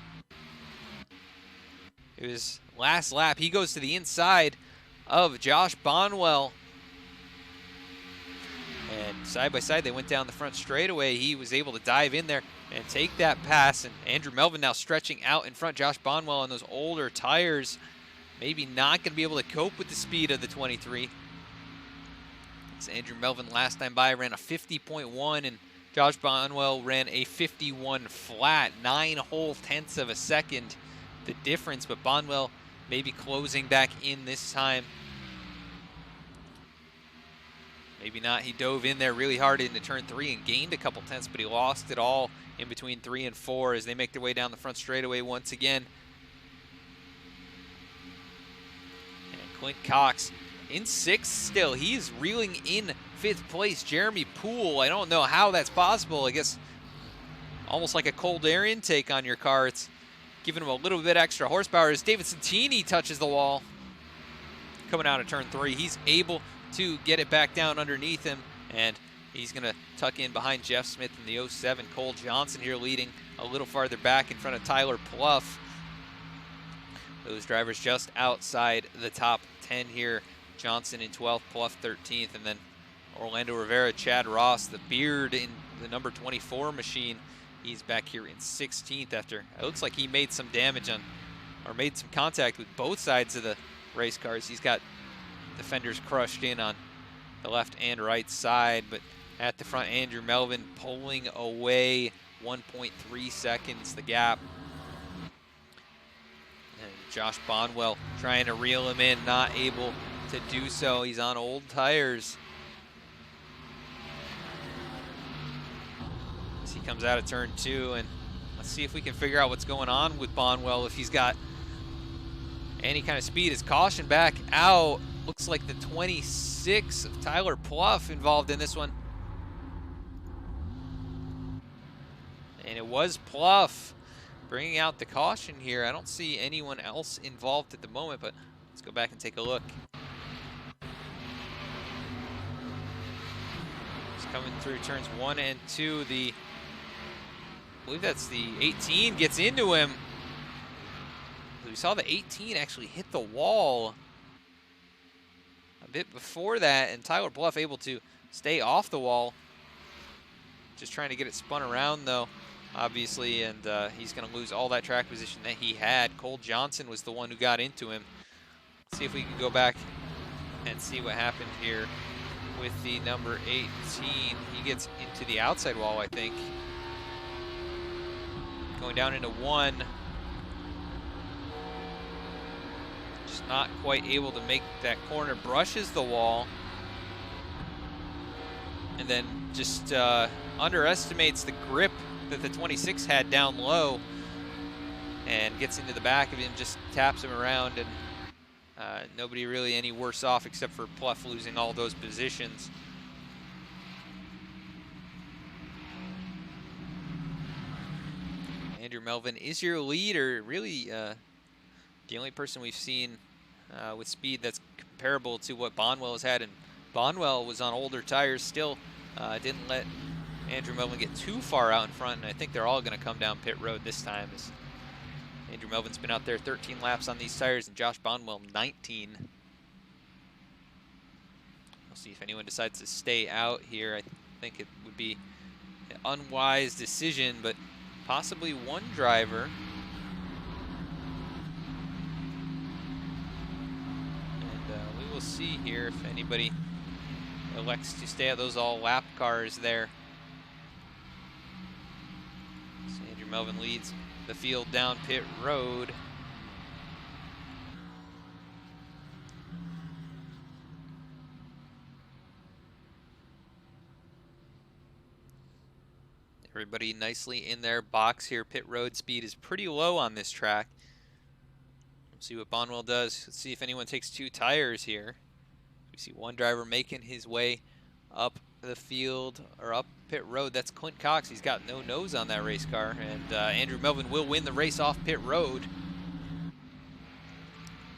It was last lap. He goes to the inside of Josh Bonwell. And side by side, they went down the front straightaway. He was able to dive in there and take that pass. And Andrew Melvin now stretching out in front. Josh Bonwell on those older tires, maybe not going to be able to cope with the speed of the 23. Andrew Melvin last time by ran a 50.1, and Josh Bonwell ran a 51 flat, 9 whole tenths of a second the difference, but Bonwell maybe closing back in this time. Maybe not. He dove in there really hard into turn 3 and gained a couple tenths, but he lost it all in between 3 and 4 as they make their way down the front straightaway once again. And Clint Cox in 6th still. He's reeling in 5th place. Jeremy Poole, I don't know how that's possible. I guess almost like a cold air intake on your car. It's giving him a little bit extra horsepower as David Santini touches the wall. Coming out of turn 3, he's able to get it back down underneath him, and he's going to tuck in behind Jeff Smith in the 07. Cole Johnson here leading a little farther back in front of Tyler Pluff. Those drivers just outside the top 10 here. Johnson in 12th, Pluff 13th, and then Orlando Rivera, Chad Ross, the beard in the number 24 machine. He's back here in 16th after it looks like he made some damage on, or made some contact with both sides of the race cars. He's got the fenders crushed in on the left and right side, but at the front, Andrew Melvin pulling away 1.3 seconds the gap. And Josh Bonwell trying to reel him in, not able to do so. He's on old tires. As he comes out of turn 2, and let's see if we can figure out what's going on with Bonwell, if he's got any kind of speed. His caution back out. Looks like the 26 of Tyler Pluff involved in this one. And it was Pluff bringing out the caution here. I don't see anyone else involved at the moment, but let's go back and take a look. It's coming through turns 1 and 2. I believe that's the 18 gets into him. We saw the 18 actually hit the wall a bit before that, and Tyler Pluff able to stay off the wall. Just trying to get it spun around though, obviously, and he's going to lose all that track position that he had. Cole Johnson was the one who got into him. Let's see if we can go back and see what happened here with the number 18. He gets into the outside wall, I think. Going down into 1. Just not quite able to make that corner. Brushes the wall. And then just underestimates the grip that the 26 had down low. And gets into the back of him, just taps him around, and nobody really any worse off except for Pluff losing all those positions. Andrew Melvin is your leader. Really the only person we've seen with speed that's comparable to what Bonwell has had. And Bonwell was on older tires still. Didn't let Andrew Melvin get too far out in front. And I think they're all going to come down pit road this time. As Andrew Melvin's been out there 13 laps on these tires, and Josh Bonwell 19. We'll see if anyone decides to stay out here. I think it would be an unwise decision, but possibly one driver. And we will see here if anybody elects to stay out. Those all lap cars there. So Andrew Melvin leads the field down pit road. Everybody nicely in their box here. Pit road speed is pretty low on this track. We'll see what Bonwell does. Let's see if anyone takes 2 tires here. We see one driver making his way up the field, or up pit road. That's Clint Cox. He's got no nose on that race car, and Andrew Melvin will win the race off pit road.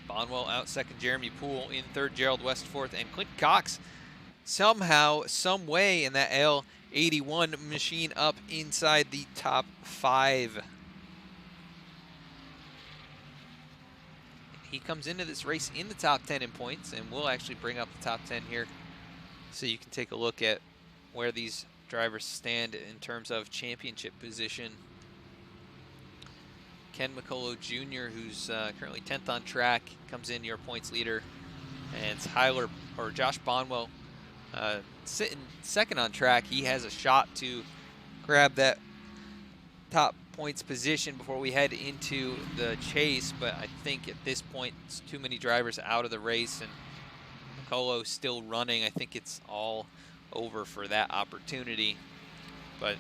Bonwell out second, Jeremy Poole in third, Gerald West fourth, and Clint Cox somehow, some way in that L81 machine up inside the top 5. He comes into this race in the top 10 in points, and we'll actually bring up the top 10 here so you can take a look at where these drivers stand in terms of championship position. Ken McCullough Jr., who's currently 10th on track, comes in your points leader, and Josh Bonwell sitting second on track. He has a shot to grab that top points position before we head into the chase, but I think at this point it's too many drivers out of the race, and McCullough still running. I think it's all over for that opportunity, but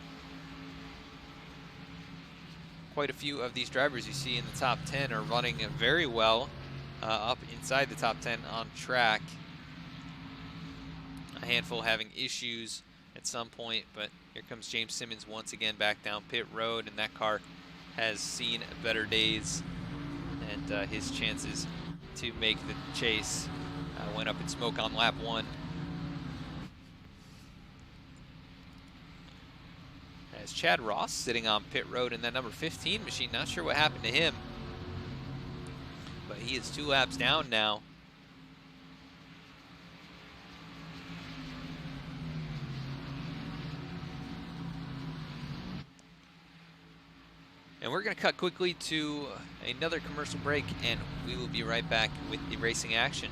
quite a few of these drivers you see in the top 10 are running very well up inside the top 10 on track. A handful having issues at some point, but here comes James Simmons once again back down pit road, and that car has seen better days, and his chances to make the chase went up in smoke on lap 1. As Chad Ross sitting on pit road in that number 15 machine, not sure what happened to him, but he is 2 laps down now. And we're going to cut quickly to another commercial break, and we will be right back with the racing action.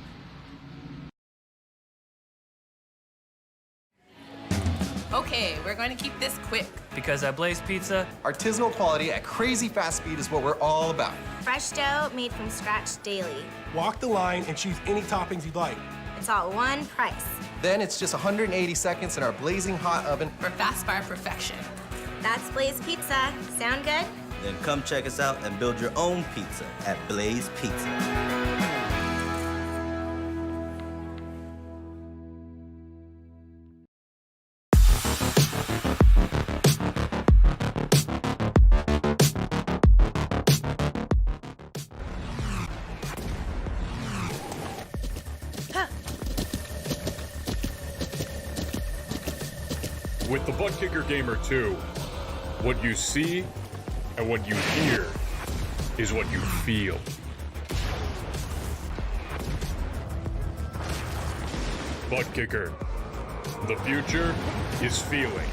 Okay, we're going to keep this quick. Because at Blaze Pizza, artisanal quality at crazy fast speed is what we're all about. Fresh dough made from scratch daily. Walk the line and choose any toppings you'd like. It's all one price. Then it's just 180 seconds in our blazing hot oven. For fast fire perfection. That's Blaze Pizza. Sound good? Then come check us out and build your own pizza at Blaze Pizza. With the Butt Kicker Gamer 2, what you see and what you hear is what you feel. Butt Kicker. The future is feeling.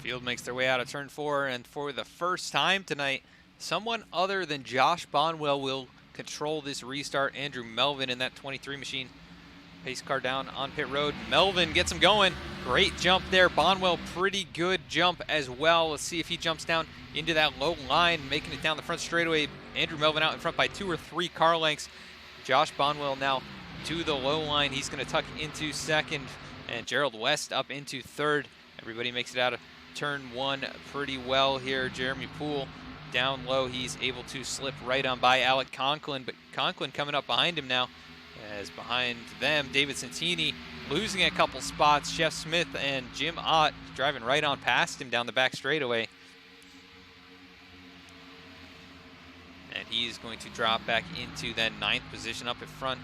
Field makes their way out of turn 4, and for the first time tonight, someone other than Josh Bonwell will control this restart. Andrew Melvin in that 23 machine. Pace car down on pit road. Melvin gets him going. Great jump there. Bonwell, pretty good jump as well. Let's see if he jumps down into that low line, making it down the front straightaway. Andrew Melvin out in front by 2 or 3 car lengths. Josh Bonwell now to the low line. He's going to tuck into second, and Gerald West up into third. Everybody makes it out of turn 1 pretty well here. Jeremy Poole down low. He's able to slip right on by Alec Conklin, but Conklin coming up behind him now. As behind them, David Santini losing a couple spots. Jeff Smith and Jim Ott driving right on past him down the back straightaway. And he's going to drop back into that 9th position up at front.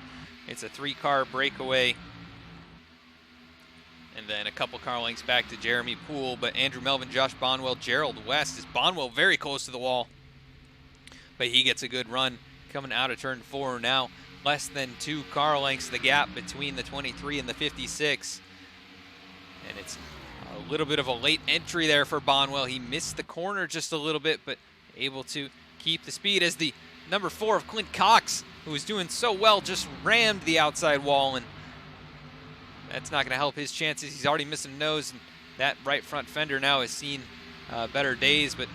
It's a 3-car breakaway. And then a couple car lengths back to Jeremy Poole, but Andrew Melvin, Josh Bonwell, Gerald West. Is Bonwell very close to the wall, but he gets a good run coming out of turn 4 now. Less than 2 car lengths the gap between the 23 and the 56. And it's a little bit of a late entry there for Bonwell. He missed the corner just a little bit, but able to keep the speed as the number 4 of Clint Cox, who was doing so well, just rammed the outside wall, and that's not going to help his chances. He's already missing nose, and that right front fender now has seen better days. But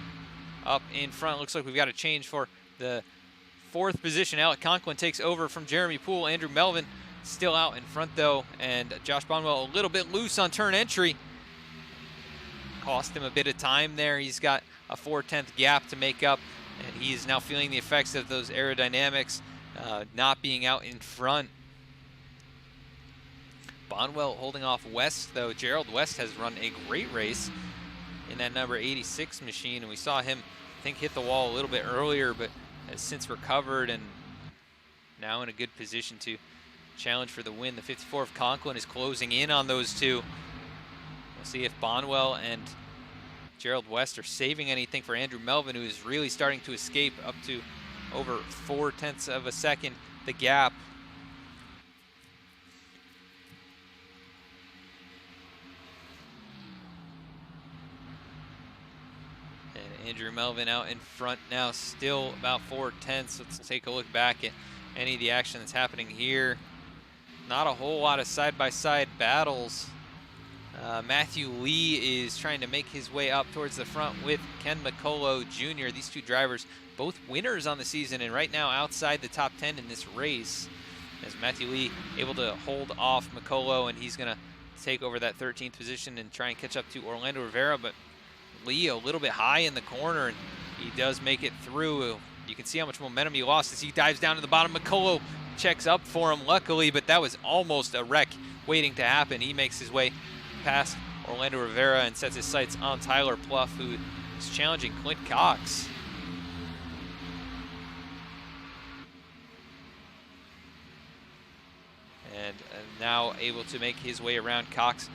up in front, looks like we've got a change for the 4th position. Alec Conklin takes over from Jeremy Poole. Andrew Melvin still out in front, though, and Josh Bonwell a little bit loose on turn entry. Cost him a bit of time there. He's got a 4/10 gap to make up, And he is now feeling the effects of those aerodynamics not being out in front. Bonwell holding off West, though. Gerald West has run a great race in that number 86 machine, and we saw him, I think, hit the wall a little bit earlier, but has since recovered and now in a good position to challenge for the win. The 54 of Conklin is closing in on those two. We'll see if Bonwell and Gerald West are saving anything for Andrew Melvin, who is really starting to escape up to over 0.4 of a second the gap. And Andrew Melvin out in front now, still about 0.4. Let's take a look back at any of the action that's happening here. Not a whole lot of side-by-side battles. Matthew Lee is trying to make his way up towards the front with Ken McCullough Jr. These two drivers, both winners on the season, and right now outside the top 10 in this race. As Matthew Lee able to hold off McCullough, and he's going to take over that 13th position and try and catch up to Orlando Rivera. But Lee a little bit high in the corner, and he does make it through. You can see how much momentum he lost as he dives down to the bottom. McCullough checks up for him, luckily, but that was almost a wreck waiting to happen. He makes his way past Orlando Rivera and sets his sights on Tyler Pluff, who is challenging Clint Cox. And now able to make his way around. Cox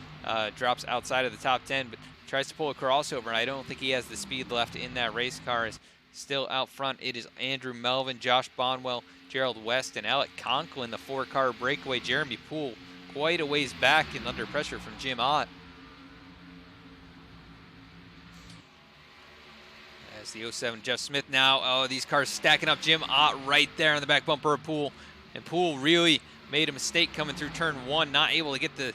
drops outside of the top 10, but tries to pull a crossover, and I don't think he has the speed left in that race car. Is still out front. It is Andrew Melvin, Josh Bonwell, Gerald West, and Alec Conklin, the 4-car breakaway. Jeremy Poole quite a ways back and under pressure from Jim Ott. As the 07 Jeff Smith now, oh, these cars stacking up. Jim Ott right there on the back bumper of Poole, and Poole really made a mistake coming through turn 1, not able to get the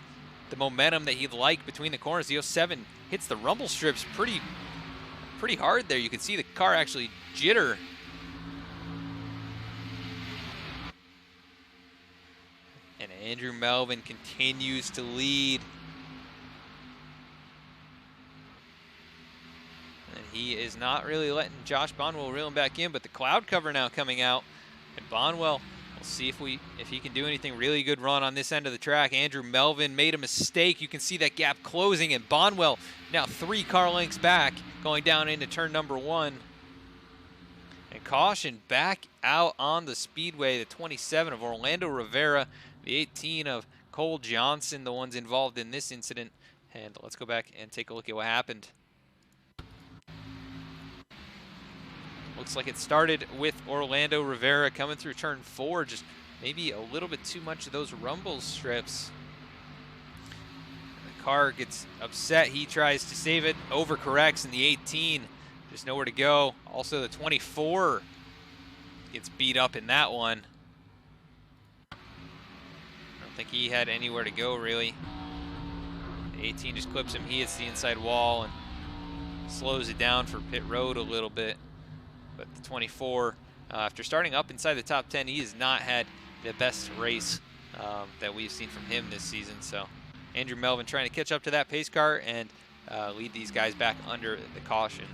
momentum that he'd like between the corners. The 07 hits the rumble strips pretty hard there. You can see the car actually jitter. And Andrew Melvin continues to lead. And he is not really letting Josh Bonwell reel him back in, but the cloud cover now coming out. And Bonwell, we'll see if he can do anything. Really good run on this end of the track. Andrew Melvin made a mistake. You can see that gap closing, and Bonwell now 3 car lengths back going down into turn number 1. And caution back out on the speedway. The 27 of Orlando Rivera, the 18 of Cole Johnson, the ones involved in this incident. And let's go back and take a look at what happened. Looks like it started with Orlando Rivera coming through turn 4, just maybe a little bit too much of those rumble strips. The car gets upset. He tries to save it, overcorrects, and the 18 there's nowhere to go. Also, the 24 gets beat up in that one. I don't think he had anywhere to go, really. The 18 just clips him. He hits the inside wall and slows it down for pit road a little bit. But the 24, after starting up inside the top 10, he has not had the best race that we've seen from him this season. So Andrew Melvin trying to catch up to that pace car and lead these guys back under the caution.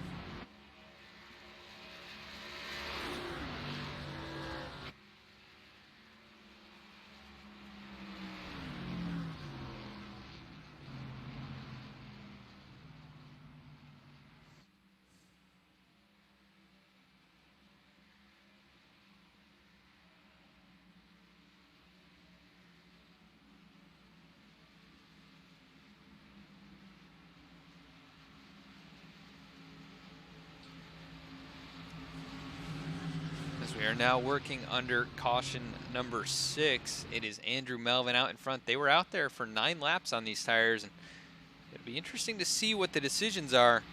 We are now working under caution number 6. It is Andrew Melvin out in front. They were out there for 9 laps on these tires, and it'll be interesting to see what the decisions are.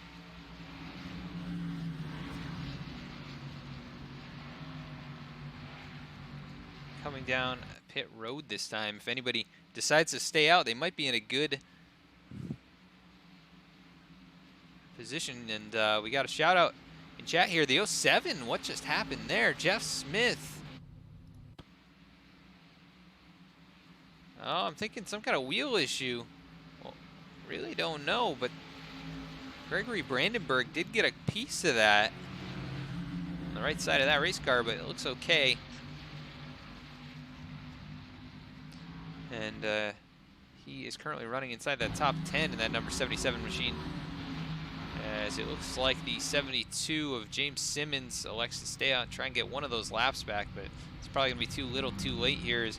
Coming down pit road this time. If anybody decides to stay out, they might be in a good position. And we got a shout out in chat here. The 07, what just happened there? Jeff Smith. Oh, I'm thinking some kind of wheel issue. Well, really don't know, but Gregory Brandenburg did get a piece of that. on the right side of that race car, but it looks okay. And he is currently running inside that top 10 in that number 77 machine, as it looks like the 72 of James Simmons elects to stay out and try and get one of those laps back, but it's probably going to be too little too late here, as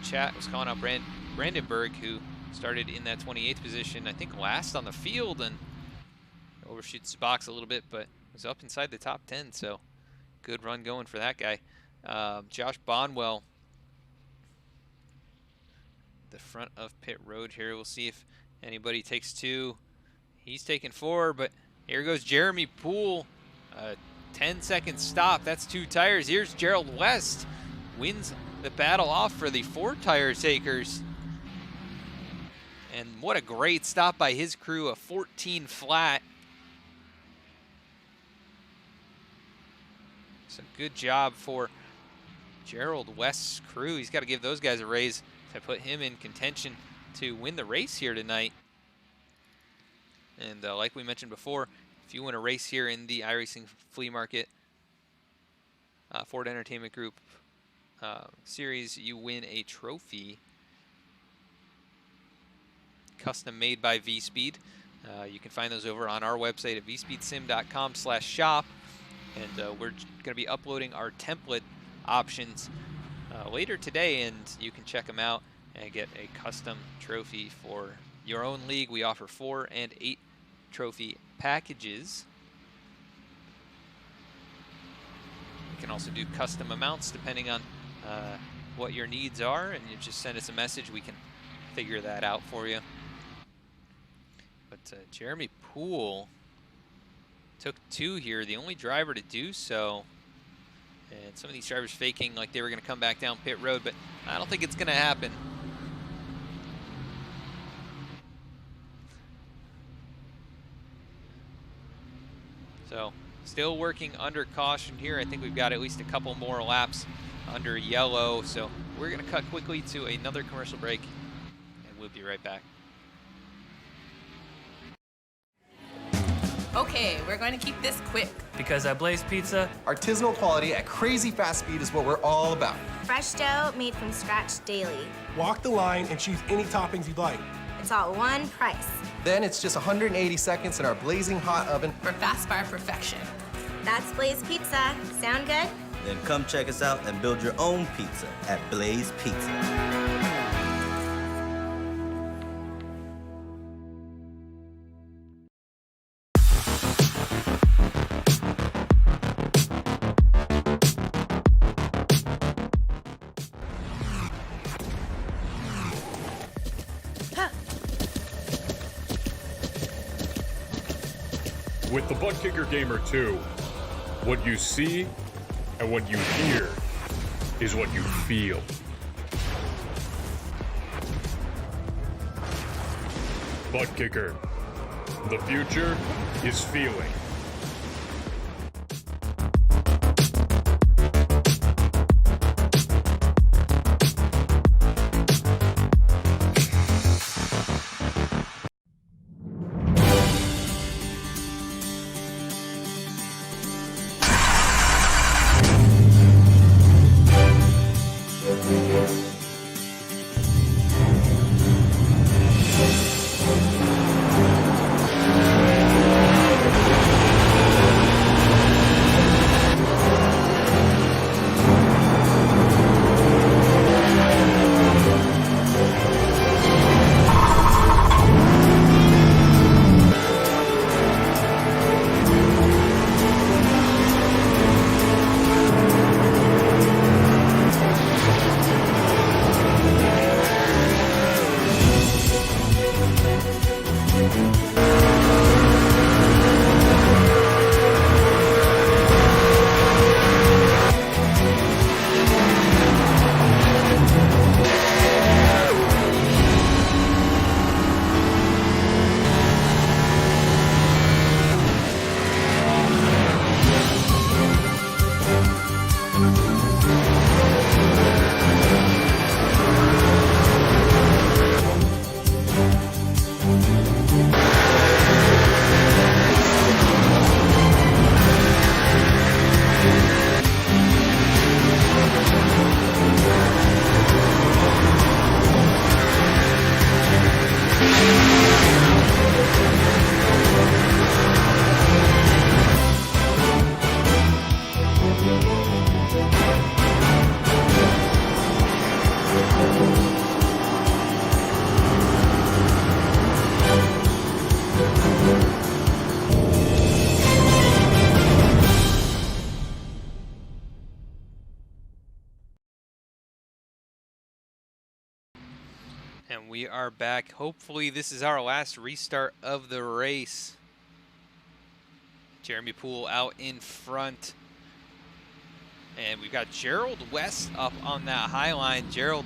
chat was calling out Brandenburg, who started in that 28th position, I think last on the field, and overshoots the box a little bit, but was up inside the top 10, so good run going for that guy. Josh Bonwell, the front of pit road here. We'll see if anybody takes 2. He's taking 4, but here goes Jeremy Poole. 10-second stop. That's 2 tires. Here's Gerald West. Wins the battle off for the 4 tire takers. And what a great stop by his crew, a 14 flat. So good job for Gerald West's crew. He's got to give those guys a raise to put him in contention to win the race here tonight. And like we mentioned before, if you win a race here in the iRacing Flea Market Ford Entertainment Group series, you win a trophy custom made by VSPEED. You can find those over on our website at vspeedsim.com/shop. And we're going to be uploading our template options later today, and you can check them out and get a custom trophy for your own league. We offer 4 and 8 trophy packages. You can also do custom amounts depending on what your needs are, and you just send us a message. We can figure that out for you. But Jeremy Poole took 2 here, the only driver to do so. And some of these drivers faking like they were going to come back down pit road, but I don't think it's going to happen. So still working under caution here. I think we've got at least a couple more laps under yellow. So we're going to cut quickly to another commercial break, and we'll be right back. Okay, we're going to keep this quick. Because at Blaze Pizza, Artisanal quality at crazy fast speed is what we're all about. Fresh dough made from scratch daily. Walk the line and choose any toppings you'd like. It's all one price. Then it's just 180 seconds in our blazing hot oven. For fast bar perfection. That's Blaze Pizza. Sound good? Then come check us out and build your own pizza at Blaze Pizza. With the Butt Kicker Gamer 2, what you see and what you hear is what you feel. Butt Kicker. The future is feeling. We are back. Hopefully this is our last restart of the race. Jeremy Poole out in front. And we've got Gerald West up on that high line. Gerald,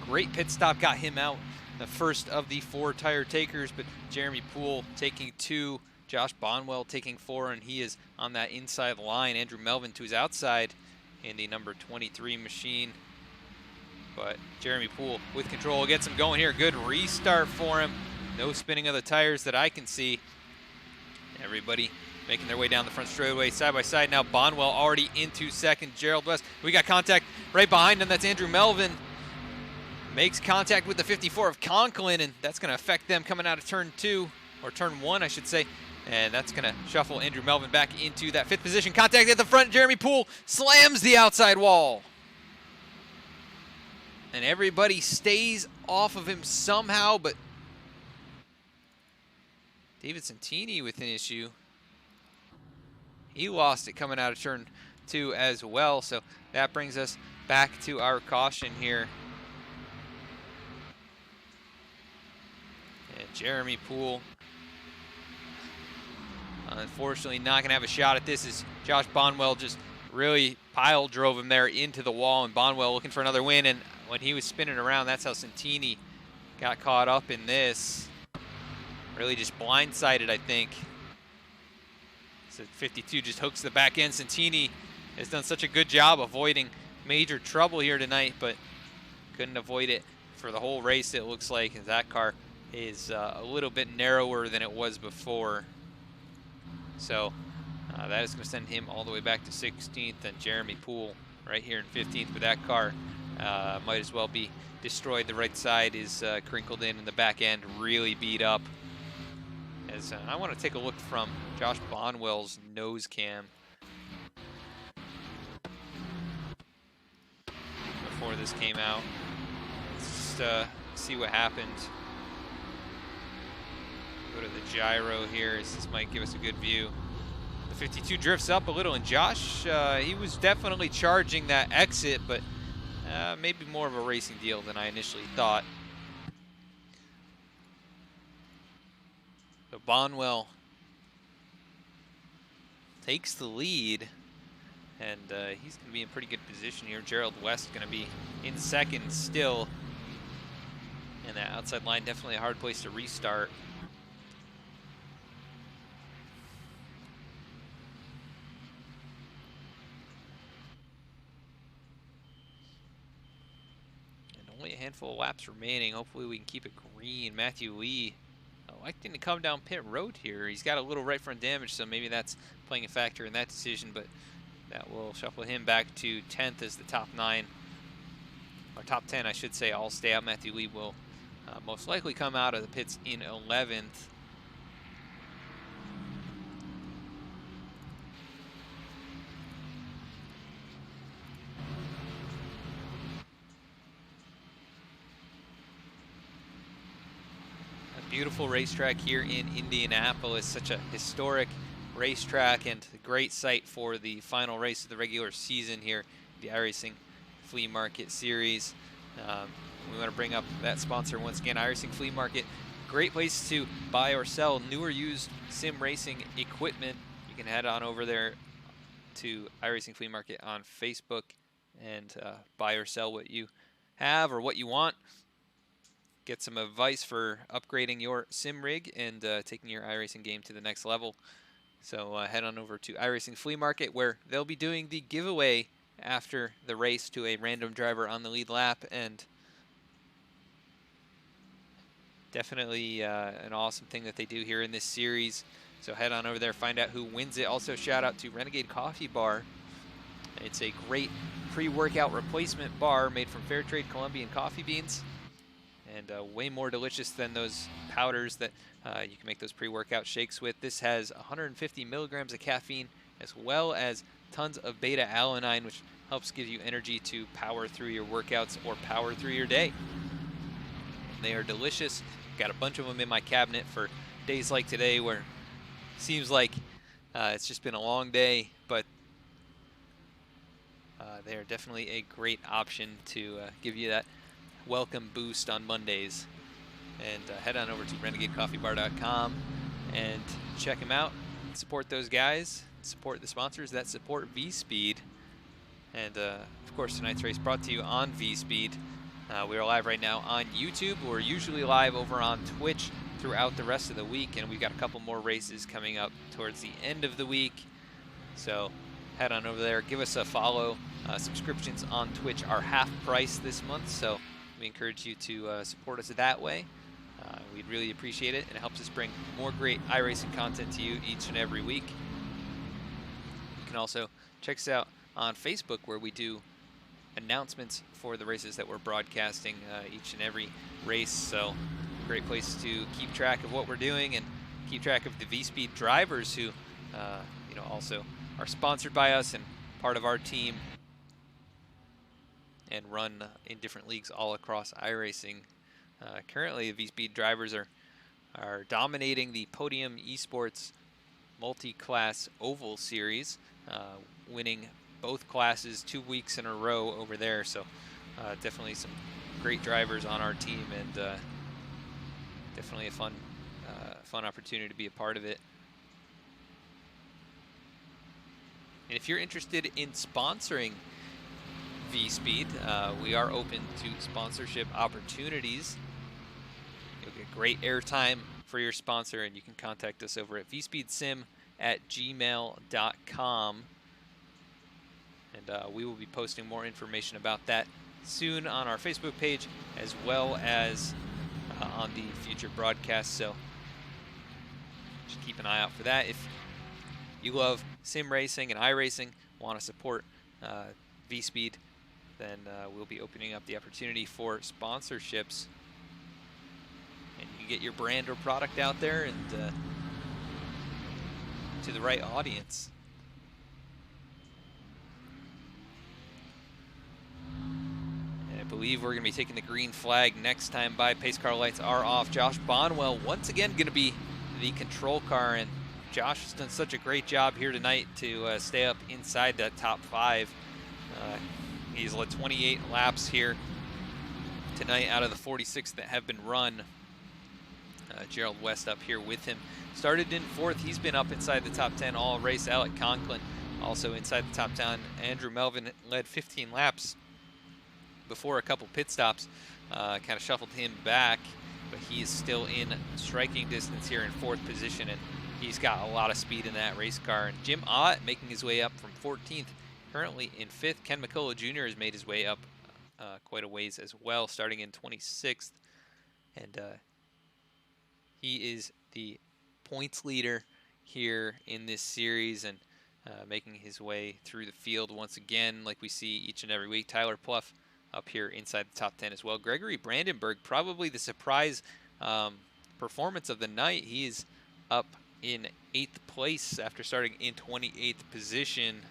great pit stop, got him out. The first of the 4 tire takers, but Jeremy Poole taking 2. Josh Bonwell taking 4, and he is on that inside line. Andrew Melvin to his outside in the number 23 machine. But Jeremy Poole with control gets him going here. Good restart for him. No spinning of the tires that I can see. Everybody making their way down the front straightaway side by side. Now Bonwell already into second. Gerald West, we got contact right behind him. That's Andrew Melvin. Makes contact with the 54 of Conklin, and that's going to affect them coming out of turn 2, or turn 1, I should say. And that's going to shuffle Andrew Melvin back into that 5th position. Contact at the front. Jeremy Poole slams the outside wall. And everybody stays off of him somehow, but David Santini with an issue. He lost it coming out of turn 2 as well, so that brings us back to our caution here. And Jeremy Poole, unfortunately, not going to have a shot at this, as Josh Bonwell just really pile drove him there into the wall, and Bonwell looking for another win. And when he was spinning around, that's how Santini got caught up in this. Really just blindsided, I think. So 52 just hooks the back end. Santini has done such a good job avoiding major trouble here tonight, but couldn't avoid it for the whole race, it looks like. That car is a little bit narrower than it was before. So that is going to send him all the way back to 16th, and Jeremy Poole right here in 15th. But that car might as well be destroyed. The right side is crinkled in, and the back end really beat up. As I want to take a look from Josh Bonwell's nose cam before this came out. Let's just see what happened. Go to the gyro here. This might give us a good view. The 52 drifts up a little, and Josh, he was definitely charging that exit, but maybe more of a racing deal than I initially thought. So Bonwell takes the lead, and he's going to be in pretty good position here. Gerald West going to be in second still, and that outside line definitely a hard place to restart. And only a handful of laps remaining. Hopefully we can keep it green. Matthew Lee electing to come down pit road here. He's got a little right front damage, so maybe that's playing a factor in that decision, but that will shuffle him back to 10th as the top 9, or top 10, I should say, all stay out. Matthew Lee will most likely come out of the pits in 11th. Beautiful racetrack here in Indianapolis, such a historic racetrack and a great site for the final race of the regular season here, the iRacing Flea Market Series. We want to bring up that sponsor once again, iRacing Flea Market. Great place to buy or sell new or used sim racing equipment. You can head on over there to iRacing Flea Market on Facebook and buy or sell what you have or what you want. Get some advice for upgrading your sim rig and taking your iRacing game to the next level. So head on over to iRacing Flea Market, where they'll be doing the giveaway after the race to a random driver on the lead lap, and definitely an awesome thing that they do here in this series. So head on over there, find out who wins it. Also shout out to Renegade Coffee Bar. It's a great pre-workout replacement bar made from fair trade Colombian coffee beans, and way more delicious than those powders that you can make those pre-workout shakes with. This has 150 milligrams of caffeine, as well as tons of beta-alanine, which helps give you energy to power through your workouts or power through your day. They are delicious. Got a bunch of them in my cabinet for days like today, where it seems like it's just been a long day, but they are definitely a great option to give you that welcome boost on Mondays. And head on over to renegadecoffeebar.com and check them out. Support those guys. Support the sponsors that support VSPEED. And of course, tonight's race brought to you on VSPEED. We are live right now on YouTube. We're usually live over on Twitch throughout the rest of the week, and we've got a couple more races coming up towards the end of the week. So head on over there, give us a follow. Subscriptions on Twitch are half price this month, so we encourage you to support us that way. We'd really appreciate it, and it helps us bring more great iRacing content to you each and every week. You can also check us out on Facebook, where we do announcements for the races that we're broadcasting each and every race. So great place to keep track of what we're doing and keep track of the VSPEED drivers who also are sponsored by us and part of our team and run in different leagues all across iRacing. Currently, the VSPEED drivers are dominating the Podium Esports multi-class oval series, winning both classes 2 weeks in a row over there. So definitely some great drivers on our team, and definitely a fun opportunity to be a part of it. And if you're interested in sponsoring VSPEED, we are open to sponsorship opportunities. You'll get great airtime for your sponsor, and you can contact us over at vspeedsim@gmail.com. And we will be posting more information about that soon on our Facebook page, as well as on the future broadcast. So just keep an eye out for that. If you love sim racing and iRacing, want to support VSPEED, then we'll be opening up the opportunity for sponsorships, and you can get your brand or product out there and to the right audience. And I believe we're going to be taking the green flag next time by. Pace car lights are off. Josh Bonwell once again going to be the control car, and Josh has done such a great job here tonight to stay up inside that top 5. He's led 28 laps here tonight out of the 46 that have been run. Gerald West up here with him. Started in 4th. He's been up inside the top 10 all race. Alec Conklin also inside the top 10. Andrew Melvin led 15 laps before a couple pit stops. Kind of shuffled him back, but he is still in striking distance here in 4th position, and he's got a lot of speed in that race car. And Jim Ott making his way up from 14th, currently in 5th. Ken McCullough Jr. has made his way up quite a ways as well, starting in 26th. And he is the points leader here in this series, and making his way through the field once again, like we see each and every week. Tyler Pluff up here inside the top 10 as well. Gregory Brandenburg, probably the surprise performance of the night. He is up in 8th place after starting in 28th position.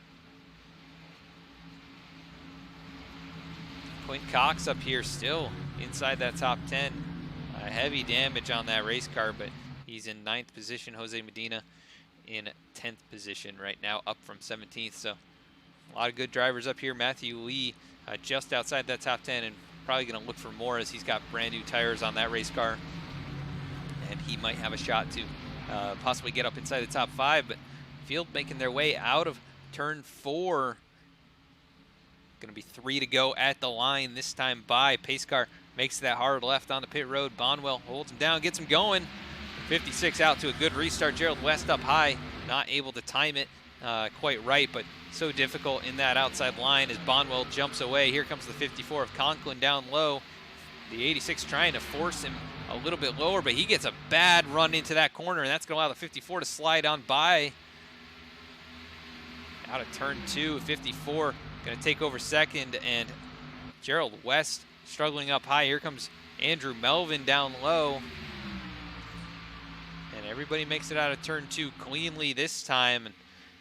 Quinn Cox up here still inside that top 10. Heavy damage on that race car, but he's in 9th position. Jose Medina in 10th position right now, up from 17th. So a lot of good drivers up here. Matthew Lee just outside that top 10, and probably going to look for more as he's got brand new tires on that race car, and he might have a shot to possibly get up inside the top 5. But field making their way out of turn 4. Going to be 3 to go at the line this time by. Pace car makes that hard left on the pit road. Bonwell holds him down, gets him going. 56 out to a good restart. Gerald West up high, not able to time it quite right, but so difficult in that outside line as Bonwell jumps away. Here comes the 54 of Conklin down low. The 86 trying to force him a little bit lower, but he gets a bad run into that corner, and that's going to allow the 54 to slide on by. Out of turn 2, 54 going to take over second, and Gerald West struggling up high. Here comes Andrew Melvin down low. And everybody makes it out of turn 2 cleanly this time. And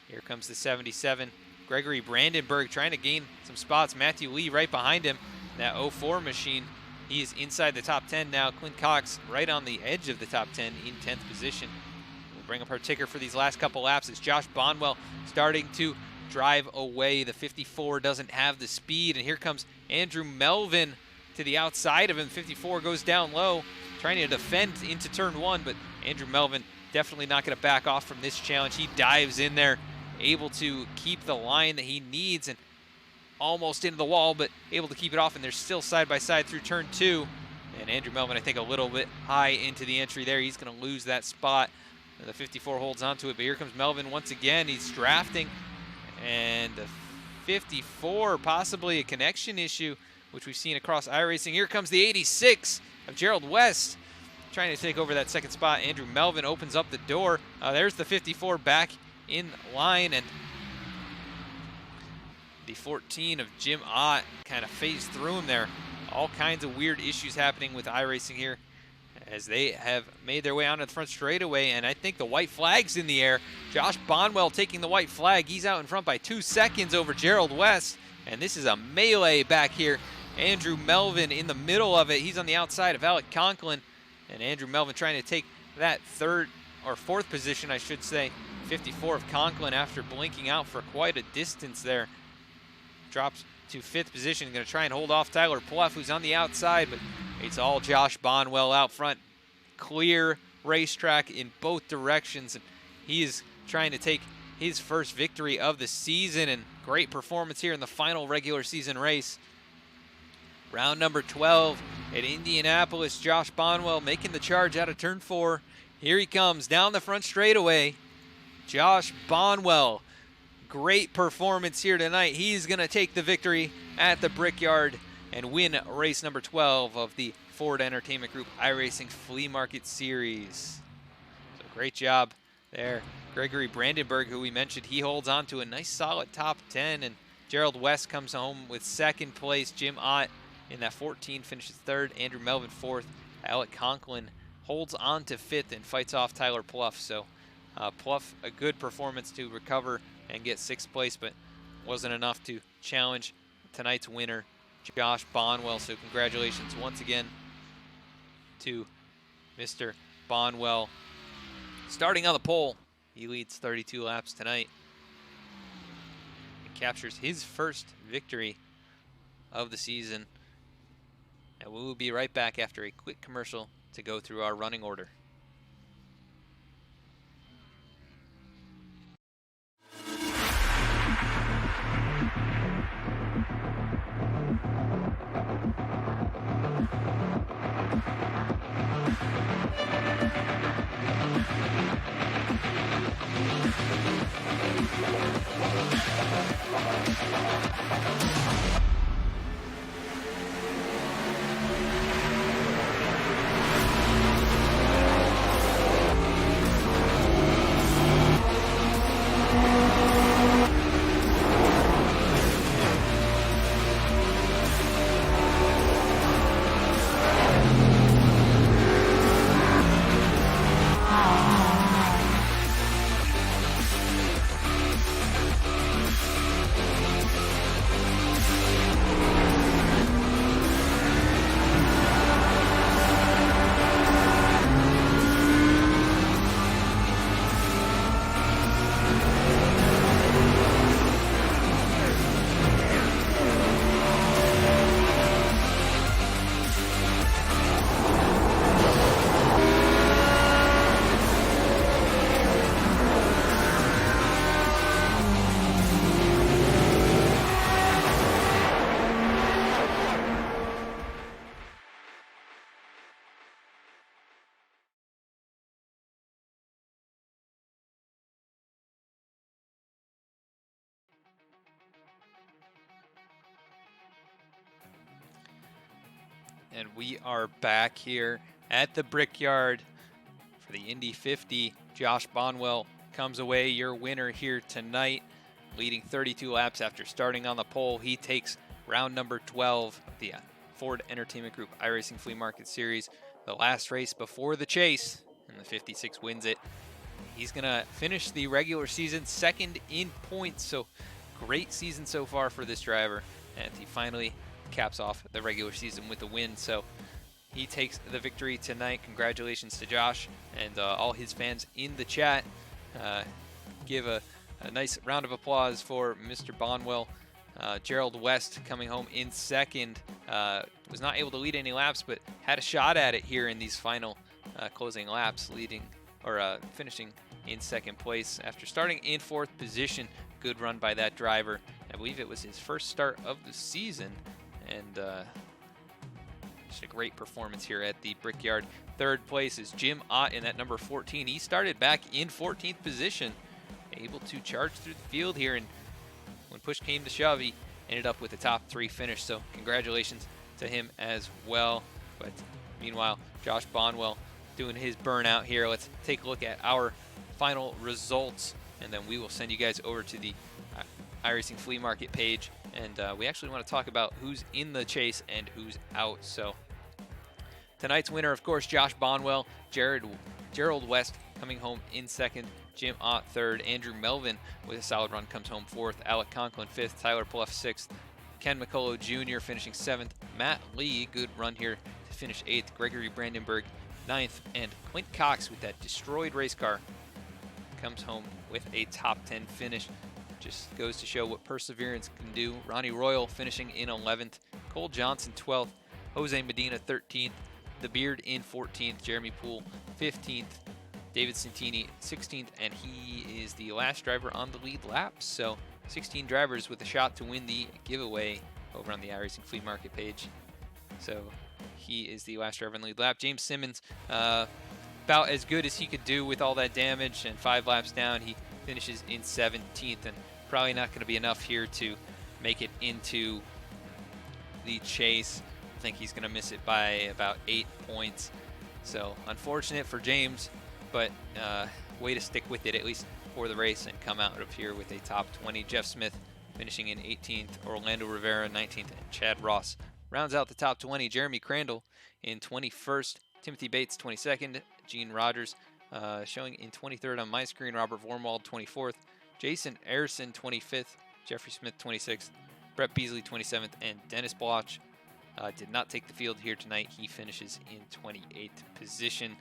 here comes the 77. Gregory Brandenburg trying to gain some spots. Matthew Lee right behind him. That 04 machine, he is inside the top 10 now. Clint Cox right on the edge of the top 10 in 10th position. We'll bring up our ticker for these last couple laps. It's Josh Bonwell starting to drive away. The 54 doesn't have the speed, and here comes Andrew Melvin to the outside of him. 54 goes down low, trying to defend into turn 1, but Andrew Melvin definitely not going to back off from this challenge. He dives in there, able to keep the line that he needs, and almost into the wall, but able to keep it off, and they're still side by side through turn 2. And Andrew Melvin, I think, a little bit high into the entry there. He's going to lose that spot. And the 54 holds onto it, but here comes Melvin once again. He's drafting, and the 54, possibly a connection issue, which we've seen across iRacing. Here comes the 86 of Gerald West, trying to take over that second spot. Andrew Melvin opens up the door. There's the 54 back in line, and the 14 of Jim Ott kind of phased through him there. All kinds of weird issues happening with iRacing here as they have made their way onto the front straightaway, and I think the white flag's in the air. Josh Bonwell taking the white flag. He's out in front by 2 seconds over Gerald West, and this is a melee back here. Andrew Melvin in the middle of it. He's on the outside of Alec Conklin, and Andrew Melvin trying to take that fourth position, I should say. 54 of Conklin after blinking out for quite a distance there. Drops to 5th position, going to try and hold off Tyler Pluff, who's on the outside, but it's all Josh Bonwell out front. Clear racetrack in both directions, and he is trying to take his first victory of the season, and great performance here in the final regular season race. Round number 12 at Indianapolis. Josh Bonwell making the charge out of turn 4. Here he comes down the front straightaway. Josh Bonwell, great performance here tonight. He's going to take the victory at the Brickyard and win race number 12 of the Ford Entertainment Group iRacing Flea Market Series. So great job there. Gregory Brandenburg, who we mentioned, he holds on to a nice solid top 10, and Gerald West comes home with 2nd place. Jim Ott in that 14 finishes 3rd. Andrew Melvin 4th. Alec Conklin holds on to 5th and fights off Tyler Pluff. So Pluff, a good performance to recover and get 6th place, but wasn't enough to challenge tonight's winner, Josh Bonwell. So congratulations once again to Mr. Bonwell. Starting on the pole, he leads 32 laps tonight and captures his first victory of the season. And we will be right back after a quick commercial to go through our running order. And we are back here at the Brickyard for the Indy 50. Josh Bonwell comes away your winner here tonight, leading 32 laps after starting on the pole. He takes round number 12 of the Ford Entertainment Group iRacing Flea Market Series, the last race before the chase, and the 56 wins it. He's going to finish the regular season 2nd in points, so great season so far for this driver, and he finally caps off the regular season with a win. So he takes the victory tonight. Congratulations to Josh and all his fans in the chat. Give a nice round of applause for Mr. Bonwell. Gerald West coming home in 2nd Was not able to lead any laps, but had a shot at it here in these final closing laps, finishing in second place after starting in fourth position. Good run by that driver. I believe it was his first start of the season, and just a great performance here at the Brickyard. Third place is Jim Ott in that number 14. He started back in 14th position, able to charge through the field here, and when push came to shove, he ended up with the top 3 finish, so congratulations to him as well. But meanwhile, Josh Bonwell doing his burnout here. Let's take a look at our final results, and then we will send you guys over to the iRacing Flea Market page, and we actually want to talk about who's in the chase and who's out. So tonight's winner, of course, Josh Bonwell. Gerald West coming home in second. Jim Ott third. Andrew Melvin with a solid run comes home fourth. Alec Conklin fifth. Tyler Pluff sixth. Ken McCullough Jr. finishing seventh. Matt Lee, good run here to finish eighth. Gregory Brandenburg ninth. And Clint Cox with that destroyed race car comes home with a top 10 finish. Just goes to show what perseverance can do. Ronnie Royal finishing in 11th. Cole Johnson 12th. Jose Medina 13th. The Beard in 14th. Jeremy Poole 15th. David Santini 16th, and he is the last driver on the lead lap. So 16 drivers with a shot to win the giveaway over on the iRacing Flea Market page. So he is the last driver on the lead lap. James Simmons, about as good as he could do with all that damage, and 5 laps down, he finishes in 17th, and probably not going to be enough here to make it into the chase. I think he's going to miss it by about 8 points. So unfortunate for James, but way to stick with it at least for the race and come out of here with a top 20. Jeff Smith finishing in 18th, Orlando Rivera 19th, and Chad Ross rounds out the top 20. Jeremy Crandall in 21st, Timothy Bates 22nd, Gene Rogers showing in 23rd on my screen, Robert Vormwald 24th, Jason Ayerson 25th, Jeffrey Smith 26th, Brett Beasley 27th, and Dennis Bloch did not take the field here tonight. He finishes in 28th position.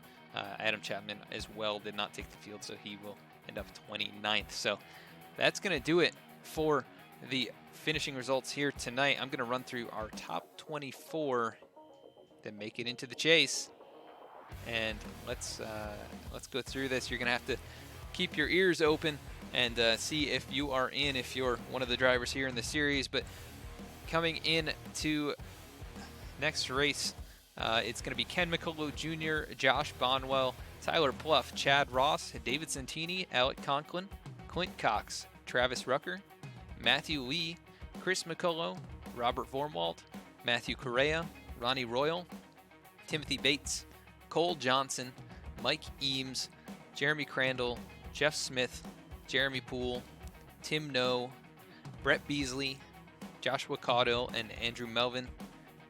Adam Chapman as well did not take the field, so he will end up 29th. So that's going to do it for the finishing results here tonight. I'm going to run through our top 24 that make it into the chase, and let's go through this. You're going to have to keep your ears open and see if you are in, if you're one of the drivers here in the series. But coming in to next race, it's going to be Ken McCullough Jr., Josh Bonwell, Tyler Pluff, Chad Ross, David Santini, Alec Conklin, Clint Cox, Travis Rucker, Matthew Lee, Chris McCullough, Robert Vormwald, Matthew Correa, Ronnie Royal, Timothy Bates, Cole Johnson, Mike Eames, Jeremy Crandall, Jeff Smith, Jeremy Poole, Tim No, Brett Beasley, Joshua Caudill, and Andrew Melvin.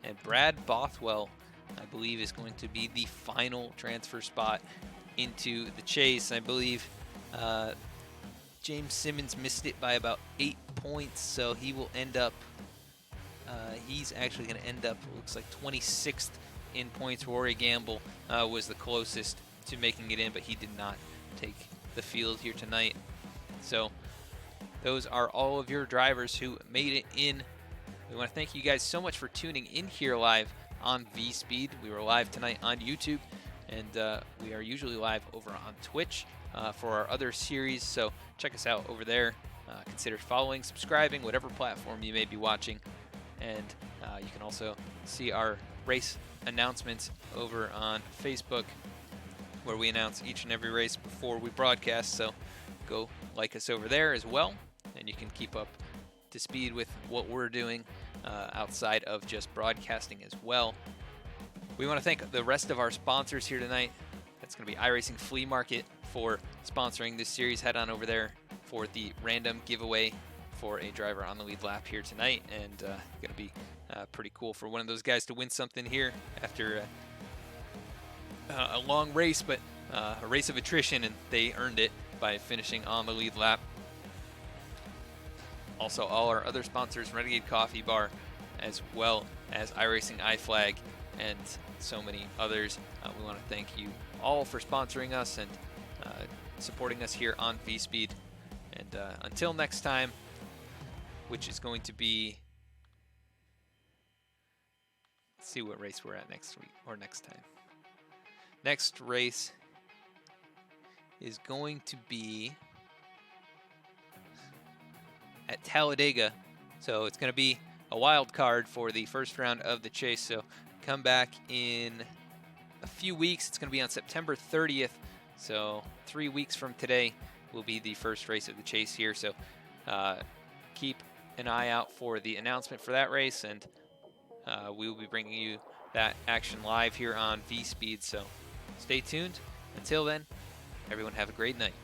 And Brad Bothwell, I believe, is going to be the final transfer spot into the chase. I believe James Simmons missed it by about 8 points, so he will end up, he's actually going to end up, looks like 26th in points. Rory Gamble was the closest to making it in, but he did not take the field here tonight. So those are all of your drivers who made it in. We want to thank you guys so much for tuning in here live on VSPEED. We were live tonight on YouTube, and we are usually live over on Twitch for our other series, so check us out over there. Consider following, subscribing, whatever platform you may be watching, and you can also see our race announcements over on Facebook, where we announce each and every race before we broadcast, so go like us over there as well, and you can keep up to speed with what we're doing outside of just broadcasting as well. We want to thank the rest of our sponsors here tonight. That's going to be iRacing Flea Market for sponsoring this series. Head on over there for the random giveaway for a driver on the lead lap here tonight, and going to be pretty cool for one of those guys to win something here after a long race, but a race of attrition, and they earned it by finishing on the lead lap. Also, all our other sponsors, Renegade Coffee Bar, as well as iRacing iFlag, and so many others. We want to thank you all for sponsoring us and supporting us here on VSPEED. And until next time, which is going to be see what race we're at next week or next time. Next race is going to be at Talladega. So it's going to be a wild card for the first round of the chase. So come back in a few weeks. It's going to be on September 30th. So 3 weeks from today will be the first race of the chase here. So keep an eye out for the announcement for that race, and we will be bringing you that action live here on VSPEED. So stay tuned. Until then, everyone have a great night.